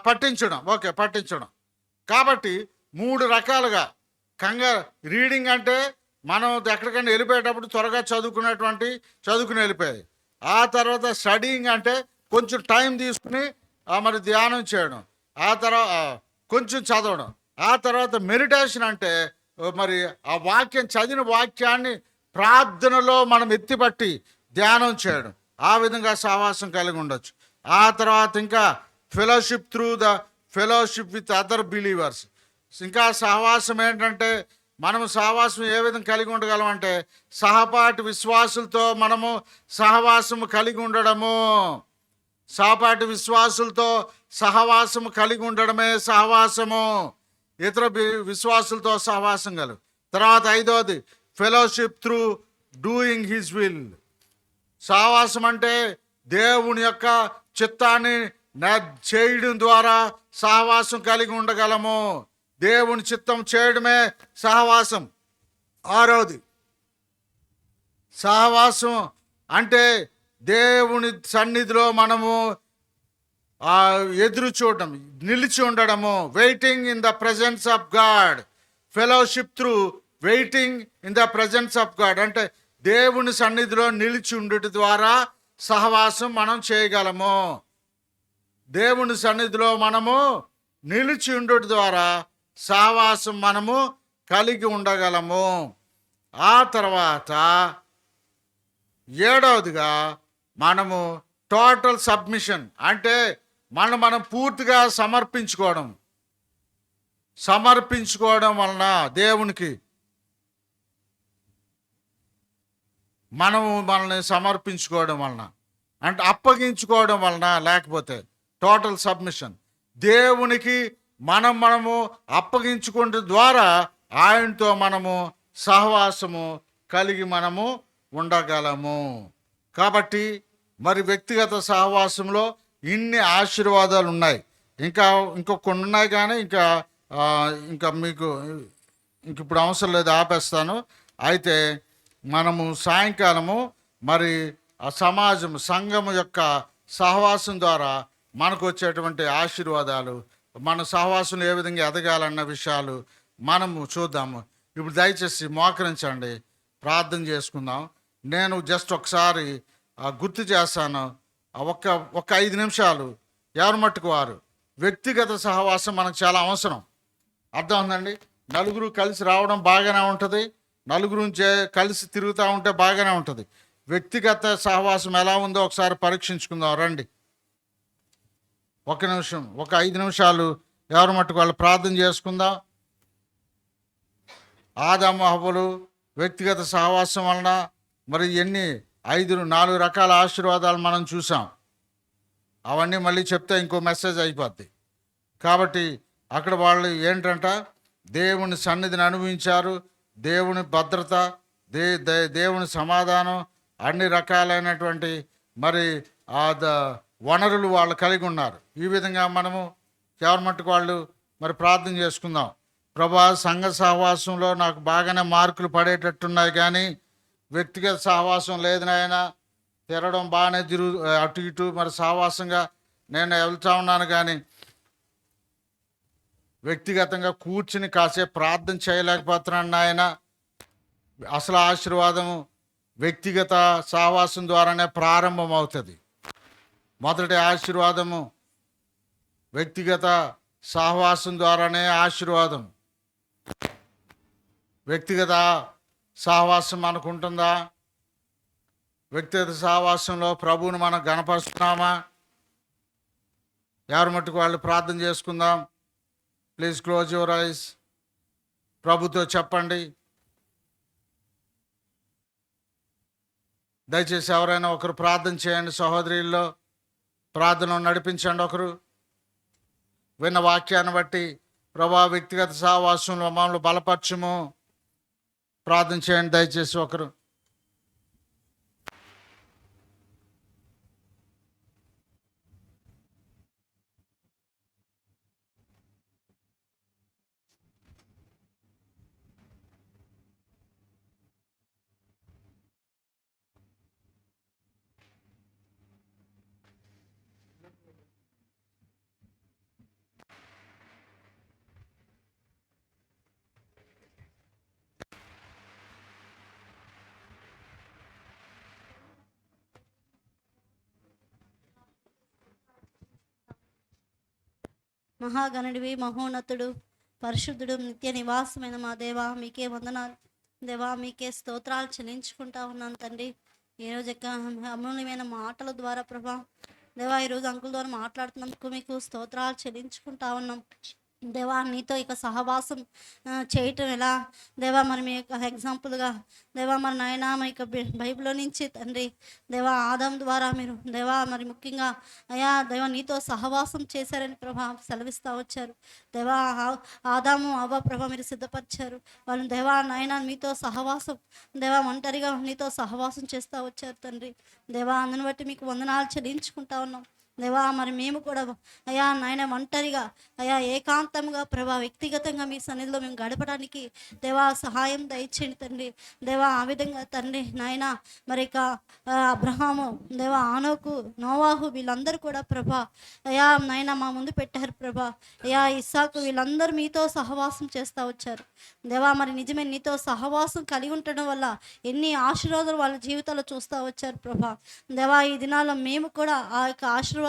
పట్టించడం. ఓకే, పట్టించడం. కాబట్టి 3 రకాలుగా రీడింగ్ అంటే మనం ఎక్కడికైనా వెళ్ళిపోయేటప్పుడు త్వరగా చదువుకుని వెళ్ళిపోయేది. ఆ తర్వాత స్టడీయింగ్ అంటే కొంచెం టైం తీసుకుని మరి ధ్యానం చేయడం, ఆ తర్వాత కొంచెం చదవడం. ఆ తర్వాత మెడిటేషన్ అంటే మరి ఆ చదివిన వాక్యాన్ని ప్రార్థనలో మనం ఎత్తిపట్టి ధ్యానం చేయడం. ఆ విధంగా సహవాసం కలిగి ఉండొచ్చు. ఆ తర్వాత ఇంకా fellowship through fellowship with other believers. ఇంకా సహవాసం ఏంటంటే, మనము సహవాసం ఏ విధంగా కలిగి ఉండగలం అంటే, సహపాటి విశ్వాసులతో మనము సహవాసము కలిగి ఉండడము. సహపాటి విశ్వాసులతో సహవాసము కలిగి ఉండడమే సహవాసము. ఇతర విశ్వాసులతో సహవాసం కలుగు. తర్వాత 5వది fellowship through doing his will. సహవాసం అంటే దేవుని యొక్క చిత్తాన్ని చేయడం ద్వారా సహవాసం కలిగి ఉండగలము. దేవుని చిత్తం చేయడమే సహవాసం. 6వది సహవాసం అంటే దేవుని సన్నిధిలో మనము ఎదురు చూడడం, నిలిచి ఉండడము. Waiting in the presence of God. Fellowship through waiting in the presence of God అంటే దేవుని సన్నిధిలో నిలిచి ఉండుట ద్వారా సహవాసం మనం చేయగలము. దేవుని సన్నిధిలో మనము నిలిచి ఉండుట ద్వారా సహవాసం మనము కలిగి ఉండగలము. ఆ తర్వాత 7వదిగా మనము టోటల్ సబ్మిషన్ అంటే మనం పూర్తిగా సమర్పించుకోవడం వలన దేవునికి మనల్ని సమర్పించుకోవడం వలన అంటే అప్పగించుకోవడం వలన, లేకపోతే టోటల్ సబ్మిషన్. దేవునికి మనము అప్పగించుకునే ద్వారా ఆయనతో మనము సహవాసము కలిగి మనము ఉండగలము. కాబట్టి మరి వ్యక్తిగత సహవాసంలో ఇన్ని ఆశీర్వాదాలు ఉన్నాయి. ఇంకా కొన్ని ఉన్నాయి, కానీ ఇంకా మీకు ఇప్పుడు అవసరం లేదు, ఆపేస్తాను. అయితే మనము సాయంకాలము మరి ఆ సంఘము యొక్క సహవాసం ద్వారా మనకు వచ్చేటువంటి ఆశీర్వాదాలు, మన సహవాసంలో ఏ విధంగా ఎదగాలన్న విషయాలు మనము చూద్దాము. ఇప్పుడు దయచేసి మోకరించండి, ప్రార్థన చేసుకుందాం. నేను జస్ట్ ఒకసారి గుర్తు చేస్తాను. ఒక 5 నిమిషాలు ఎవరి మట్టుకు వారు. వ్యక్తిగత సహవాసం మనకు చాలా అవసరం. అర్థం ఉందండి? నలుగురు కలిసి రావడం బాగానే ఉంటుంది, నలుగురు కలిసి తిరుగుతూ ఉంటే బాగానే ఉంటుంది. వ్యక్తిగత సహవాసం ఎలా ఉందో ఒకసారి పరీక్షించుకుందాం. రండి, ఒక నిమిషం, ఒక 5 నిమిషాలు ఎవరి మట్టుకు వాళ్ళు ప్రార్థన చేసుకుందాం. ఆదాము హవ్వలు వ్యక్తిగత సహవాసం వలన మరి 4 రకాల ఆశీర్వాదాలు మనం చూసాం. అవన్నీ మళ్ళీ చెప్తే ఇంకో మెసేజ్ అయిపోద్ది. కాబట్టి అక్కడ వాళ్ళు ఏంటంట, దేవుని సన్నిధిని అనుభవించారు, దేవుని భద్రత, దేవుని సమాధానం, అన్ని రకాలైనటువంటి మరి వనరులు వాళ్ళు కలిగి ఉన్నారు. ఈ విధంగా మనము ఎవరి మట్టుకు వాళ్ళు మరి ప్రార్థన చేసుకుందాం. ప్రభా, సంఘ సహవాసంలో నాకు బాగానే మార్కులు పడేటట్టున్నాయి, కానీ వ్యక్తిగత సహవాసం లేదు నాయన. తిరగడం బాగానే అటు ఇటు మరి సహవాసంగా నేను వెళ్తా ఉన్నాను, కానీ వ్యక్తిగతంగా కూర్చుని కాసేపు ప్రార్థన చేయలేకపోతున్నాను నాయన. అసలు ఆశీర్వాదము వ్యక్తిగత సహవాసం ద్వారానే ప్రారంభం అవుతుంది. మొదటి ఆశీర్వాదము వ్యక్తిగత సహవాసం ద్వారానే ఆశీర్వాదం. వ్యక్తిగత సహవాసం మనకు ఉంటుందా? వ్యక్తిగత సహవాసంలో ప్రభువును మనం గణపరుస్తున్నామా? ఎవరి మట్టుకు వాళ్ళు ప్రార్థన చేసుకుందాం. Please close your eyes. ప్రభుతో చెప్పండి. దయచేసి ఎవరైనా ఒకరు ప్రార్థన చేయండి. సహోదరుల్లో ప్రార్థన నడిపించండి. ఒకరు విన్న వాక్యాన్ని బట్టి ప్రభా, వ్యక్తిగత సహవాసంలో మమ్మల్ని బలపరచుము. ప్రార్థన చేయండి దయచేసి ఒకరు. మహాగణుడివి, మహోన్నతుడు, పరిశుద్ధుడు, నిత్య నివాసమైన మా దేవా, మీకే వందనాలు దేవా. మీకే స్తోత్రాలు చెల్లించుకుంటా ఉన్నాను తండ్రి. ఈరోజు అమూల్యమైన మాటల ద్వారా ప్రభా దేవా, ఈరోజు అంకుల్ ద్వారా మాట్లాడుతున్నందుకు మీకు స్తోత్రాలు చెల్లించుకుంటా ఉన్నాం దేవా. నీతో ఇక సహవాసం చేయటం ఎలా దేవా, మరి మీ యొక్క ఎగ్జాంపుల్గా దేవా, మరి నాయన మా యొక్క బైబిల్లో నుంచి తండ్రి దేవా, ఆదాం ద్వారా మీరు దేవా మరి ముఖ్యంగా అయా దేవా నీతో సహవాసం చేశారని ప్రభా సెలవిస్తూ వచ్చారు దేవా. ఆదాము అవ్వ ప్రభా మీరు సిద్ధపరిచారు వాళ్ళు దేవా నాయన మీతో సహవాసం దేవా ఒంటరిగా నీతో సహవాసం చేస్తూ వచ్చారు తండ్రి దేవా. అందుని బట్టి మీకు వందనాలు చెల్లించుకుంటా ఉన్నాం దేవా. మరి మేము కూడా అయా నాయన ఒంటరిగా అయా ఏకాంతంగా ప్రభా వ్యక్తిగతంగా మీ సన్నిధిలో మేము గడపడానికి దేవా సహాయం దయచేయండి తండ్రి దేవా. ఆ విధంగా తండ్రి నాయన మరి ఇక అబ్రహాము దేవా, ఆనోకు, నోవాహు వీళ్ళందరూ కూడా ప్రభా అయా నాయన మా ముందు పెట్టారు ప్రభా. అయా ఇస్సాకు వీళ్ళందరూ మీతో సహవాసం చేస్తూ వచ్చారు దేవా. మరి నిజమే నీతో సహవాసం కలిగి ఉండడం వల్ల ఎన్ని ఆశీర్వాదాలు వాళ్ళ జీవితాల్లో చూస్తూ వచ్చారు ప్రభా దేవా. ఈ దినాల్లో మేము కూడా ఆ యొక్క ఆశీర్వాదాలు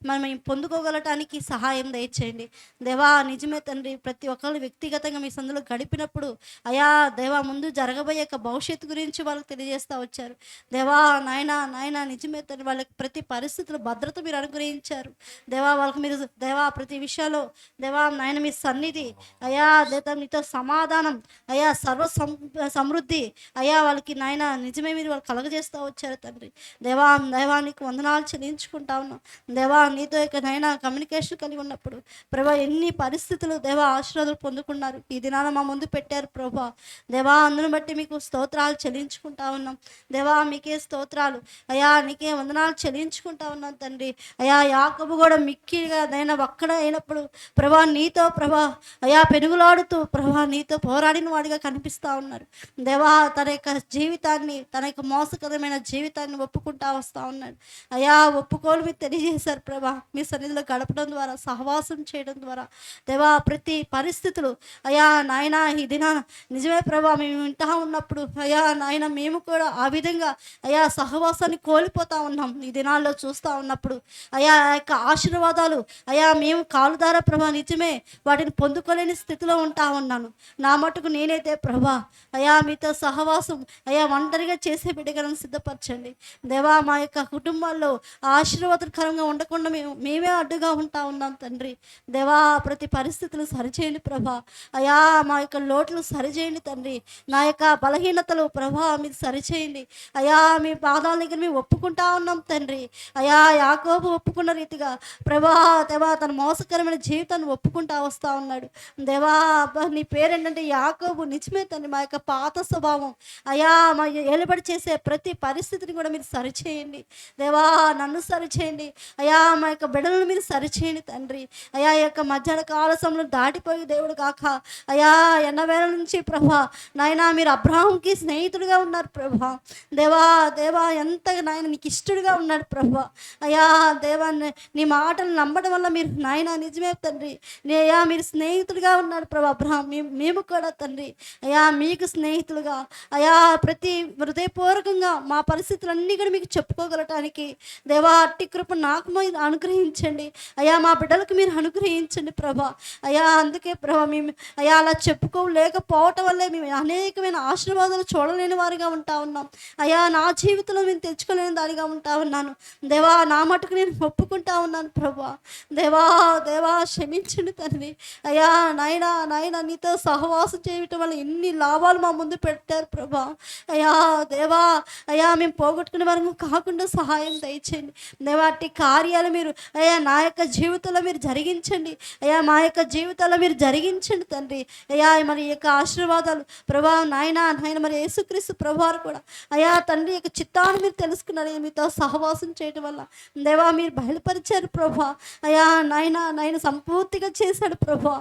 మనం పొందుకోగలటానికి సహాయం దయచేయండి దేవా. నిజమే తండ్రి, ప్రతి ఒక్కరు వ్యక్తిగతంగా మీ సందులో గడిపినప్పుడు అయా దేవా ముందు జరగబోయే భవిష్యత్తు గురించి వాళ్ళకి తెలియజేస్తూ వచ్చారు దేవా. నాయన నిజమే తండ్రి, వాళ్ళకి ప్రతి పరిస్థితుల్లో భద్రత మీరు అనుగ్రహించారు దేవా. వాళ్ళకి మీరు దేవా ప్రతి విషయాల్లో దేవా నాయన మీ సన్నిధి అయా దేవత మీతో సమాధానం అయా సమృద్ధి అయా వాళ్ళకి నాయన నిజమే మీరు వాళ్ళు కలగజేస్తూ వచ్చారు తండ్రి దేవా. దైవానికి వందనాలు చెల్లించుకుంటా ఉన్నాం దేవా. నీతో ఇక నైనా కమ్యూనికేషన్ కలిగి ఉన్నప్పుడు ప్రభా ఎన్ని పరిస్థితులు దేవా ఆశీర్వాదాలు పొందుకున్నారు ఈ దినాన మా ముందు పెట్టారు ప్రభా దేవా. అందును బట్టి మీకు స్తోత్రాలు చెల్లించుకుంటా ఉన్నాం దేవా. మీకే స్తోత్రాలు అయా, నీకే వందనాలు చెల్లించుకుంటా ఉన్నాం తండ్రి అయా. యాకోబు కూడా మిక్కిగా నైనా ఒక్కడ అయినప్పుడు ప్రభా నీతో ప్రభా అయా పెనుగులాడుతూ ప్రభా నీతో పోరాడిన వాడిగా కనిపిస్తూ ఉన్నారు దేవా. తన యొక్క జీవితాన్ని తన యొక్క మోసకరమైన జీవితాన్ని ఒప్పుకుంటా వస్తూ ఉన్నాడు అయా. ఒప్పుకోలు మీరు తెలియజేశారు ప్రభా. మీ సన్నిధిలో గడపడం ద్వారా సహవాసం చేయడం ద్వారా దేవా ప్రతి పరిస్థితులు అయా నాయన ఈ దిన నిజమే ప్రభా మేము వింటా ఉన్నప్పుడు అయా నాయన మేము కూడా ఆ విధంగా అయా సహవాసాన్ని కోల్పోతా ఉన్నాం ఈ దినాల్లో చూస్తూ ఉన్నప్పుడు అయా యొక్క ఆశీర్వాదాలు అయా మేము కాలుదార ప్రభా నిజమే వాటిని పొందుకోలేని స్థితిలో ఉంటా ఉన్నాను. నా మటుకు నేనైతే ప్రభా అయా మీతో సహవాసం అయా ఒంటరిగా చేసే బిడ్డలను సిద్ధపరచండి దేవా. మా యొక్క కుటుంబాల్లో ఆశీర్వాదకరమైన వారంగా ఉండకుండా మేమే అడ్డుగా ఉంటా ఉన్నాం తండ్రి. దేవా ప్రతి పరిస్థితులు సరిచేయండి ప్రభా. అయా మా యొక్క లోట్లు సరిచేయండి తండ్రి. నా యొక్క బలహీనతలు ప్రభా మీరు సరిచేయండి. అయా మీ పాదాల దగ్గర మేము ఒప్పుకుంటా ఉన్నాం తండ్రి. అయా యాకోబు ఒప్పుకున్న రీతిగా ప్రభా దేవా తన మోసకరమైన జీవితాన్ని ఒప్పుకుంటా వస్తా ఉన్నాడు. దేవా అబ్బా నీ పేరేంటంటే యాకోబు. నిజమే తండ్రి, మా యొక్క పాత స్వభావం అయా మా ఏలుబడి చేసే ప్రతి పరిస్థితిని కూడా మీరు సరిచేయండి దేవా. నన్ను సరిచేయండి అయా, మా యొక్క బిడ్డలను మీరు సరిచేయండి తండ్రి. అయా ఈ యొక్క మధ్యాహ్న కాల సమయంలో దాటిపోయి దేవుడు కాక అయా ఎన్నవేళ నుంచి ప్రభా నాయన మీరు అబ్రాహాంకి స్నేహితుడిగా ఉన్నారు ప్రభా. దేవా దేవా ఎంతగా నాయన నీకు ఇష్టడుగా ఉన్నాడు ప్రభా. అయా దేవా నీ మాటలు నమ్మడం వల్ల మీరు నాయన నిజమే తండ్రి అయ్యా మీరు స్నేహితుడిగా ఉన్నాడు ప్రభా అబ్రహాం. మేము కూడా తండ్రి అయా మీకు స్నేహితులుగా అయా ప్రతి హృదయపూర్వకంగా మా పరిస్థితులన్నీ కూడా మీకు చెప్పుకోగలటానికి దేవా అట్టి కృప నాకు మీరు అనుగ్రహించండి అయా. మా బిడ్డలకు మీరు అనుగ్రహించండి ప్రభా. అయా అందుకే ప్రభా మేము అయా అలా చెప్పుకోలేకపోవటం వల్లే మేము అనేకమైన ఆశీర్వాదాలు చూడలేని వారిగా ఉంటా ఉన్నాం అయా. నా జీవితంలో మేము తెచ్చుకోలేని దానిగా ఉంటా ఉన్నాను దేవా. నా మటుకు నేను ఒప్పుకుంటా ఉన్నాను ప్రభా. దేవా దేవా క్షమించండి తండ్రి అయా. నాయనా నాయన నీతో సహవాసం చేయటం వల్ల ఎన్ని లాభాలు మా ముందు పెట్టారు ప్రభా. అయా దేవా అయా మేము పోగొట్టుకునే వారు కాకుండా సహాయం దయచేయండి దేవా. అట్టి కార్యాలు మీరు అయ్యా నా యొక్క జీవితంలో మీరు జరిగించండి అయ్యా. మా యొక్క జీవితాల్లో మీరు జరిగించండి తండ్రి అయ్యా. మరి ఈ యొక్క ఆశీర్వాదాలు ప్రభా నాయన నాయన మరి యేసుక్రీస్తు ప్రభువారు కూడా అయ్యా తండ్రి యొక్క చిత్తాన్ని మీరు తెలుసుకున్నారు మీతో సహవాసం చేయటం వల్ల దేవా. మీరు బయలుపరిచారు ప్రభా అయ్యా. నాయన నాయన సంపూర్తిగా చేశాడు ప్రభా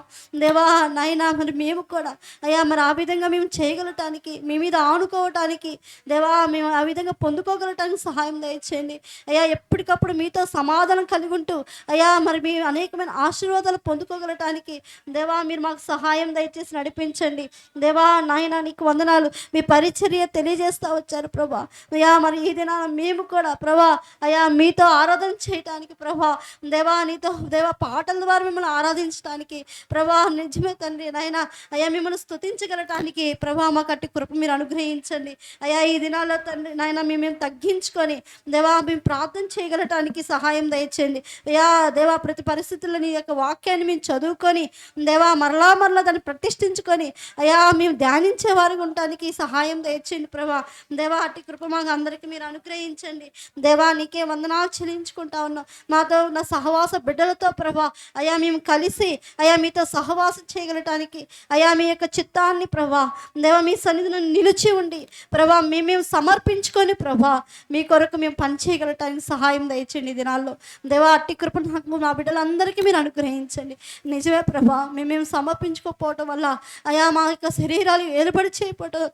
దేవా. నాయన మరి మేము కూడా అయ్యా మరి ఆ విధంగా మేము చేయగలటానికి మీ మీద ఆనుకోవటానికి దేవా మేము ఆ విధంగా పొందుకోగలటానికి సహాయం దయచేయండి అయ్యా. ఎప్పటికప్పుడు మీతో సమాధానం కలిగి ఉంటూ అయ్యా మరి మీ అనేకమైన ఆశీర్వాదాలు పొందుకోగలటానికి దేవా మీరు మాకు సహాయం దయచేసి నడిపించండి దేవా. నాయన నీకు వందనాలు. మీ పరిచర్య తెలియజేస్తూ వచ్చారు ప్రభా అయ్యా. మరి ఈ దినాన మేము కూడా ప్రభా అయ్యా మీతో ఆరాధన చేయటానికి ప్రభా దేవా నీతో దేవా పాటల ద్వారా మిమ్మల్ని ఆరాధించడానికి ప్రభా నిజమే తండ్రి నాయన అయ్యా మిమ్మల్ని స్తుతించగలటానికి ప్రభా మాకు అట్టి కృప మీరు అనుగ్రహించండి అయ్యా. ఈ దినాల్లో తండ్రి నాయన మేము తగ్గించుకొని దేవా మేము ప్రార్థన చేయగలటానికి సహాయం దయచేయండి అయ్యా. దేవా ప్రతి పరిస్థితుల్లో నీ యొక్క వాక్యాన్ని మేము చదువుకొని దేవా మరలా దాన్ని ప్రతిష్ఠించుకొని అయ్యా మేము ధ్యానించే వారికి ఉండటానికి సహాయం దయచేయండి ప్రభా దేవా. అట్టి కృప మాకు అందరికీ మీరు అనుగ్రహించండి దేవా. నీకే వందనాలు చెల్లించుకుంటా ఉన్నాం. మాతో నా సహవాస బిడ్డలతో ప్రభా అయ్యా మేము కలిసి అయ్యా మీతో సహవాసం చేయగలటానికి అయ్యా మీ యొక్క చిత్తాన్ని ప్రభా దేవా మీ సన్నిధిలో నిలిచి ఉండి ప్రభా మేము సమర్పించుకొని ప్రభా మీ కొరకు మేము పనిచేయగలటానికి సహాయం దయచేయండి ఈ దినాల్లో దేవా. అట్టి కృప నాకు మా బిడ్డలందరికీ మీరు అనుగ్రహించండి నిజమే ప్రభా. మేము సమర్పించుకోకపోవటం వల్ల అయా మా యొక్క శరీరాలు ఏలుబడి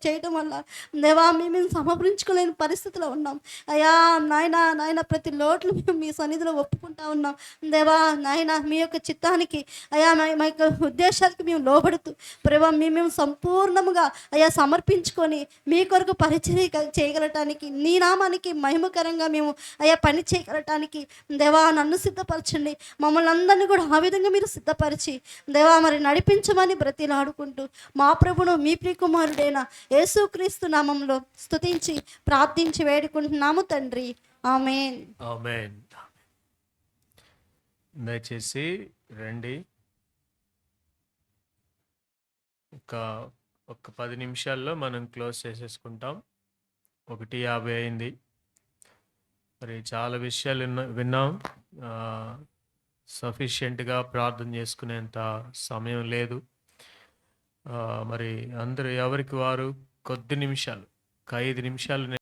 చేయటం వల్ల దేవా మేము సమర్పించుకోలేని పరిస్థితిలో ఉన్నాం అయా. నాయన ప్రతి లోట్లు మేము మీ సన్నిధిలో ఒప్పుకుంటా ఉన్నాం దేవా. నాయన మీ యొక్క చిత్తానికి అయా మా యొక్క ఉద్దేశాలకి మేము లోబడుతూ ప్రభా మేము సంపూర్ణముగా అయా సమర్పించుకొని మీ కొరకు పరిచర్య చేయగలటానికి నీ నామానికి మహిమకరంగా మేము అయా పని చేయగలటానికి దేవా నన్ను సిద్ధపరచండి. మమ్మల్ని అందరినీ కూడా ఆ విధంగా మీరు సిద్ధపరిచి దేవా మరి నడిపించమని బ్రతిలాడుకుంటూ మా ప్రభును మీ ప్రియకుమారుడైన యేసుక్రీస్తు నామంలో స్తుతించి ప్రార్థించి వేడుకుంటున్నాము తండ్రి. ఆమేన్. ఆమేన్. దయచేసి రండి. ఒక 10 నిమిషాల్లో మనం క్లోజ్ చేసేసుకుంటాం. 1:50 అయింది. మరి చాలా విషయాలు విన్నాం. సఫిషియెంట్గా ప్రార్థన చేసుకునేంత సమయం లేదు. మరి అందరూ ఎవరికి వారు కొద్ది నిమిషాలు 5 నిమిషాలు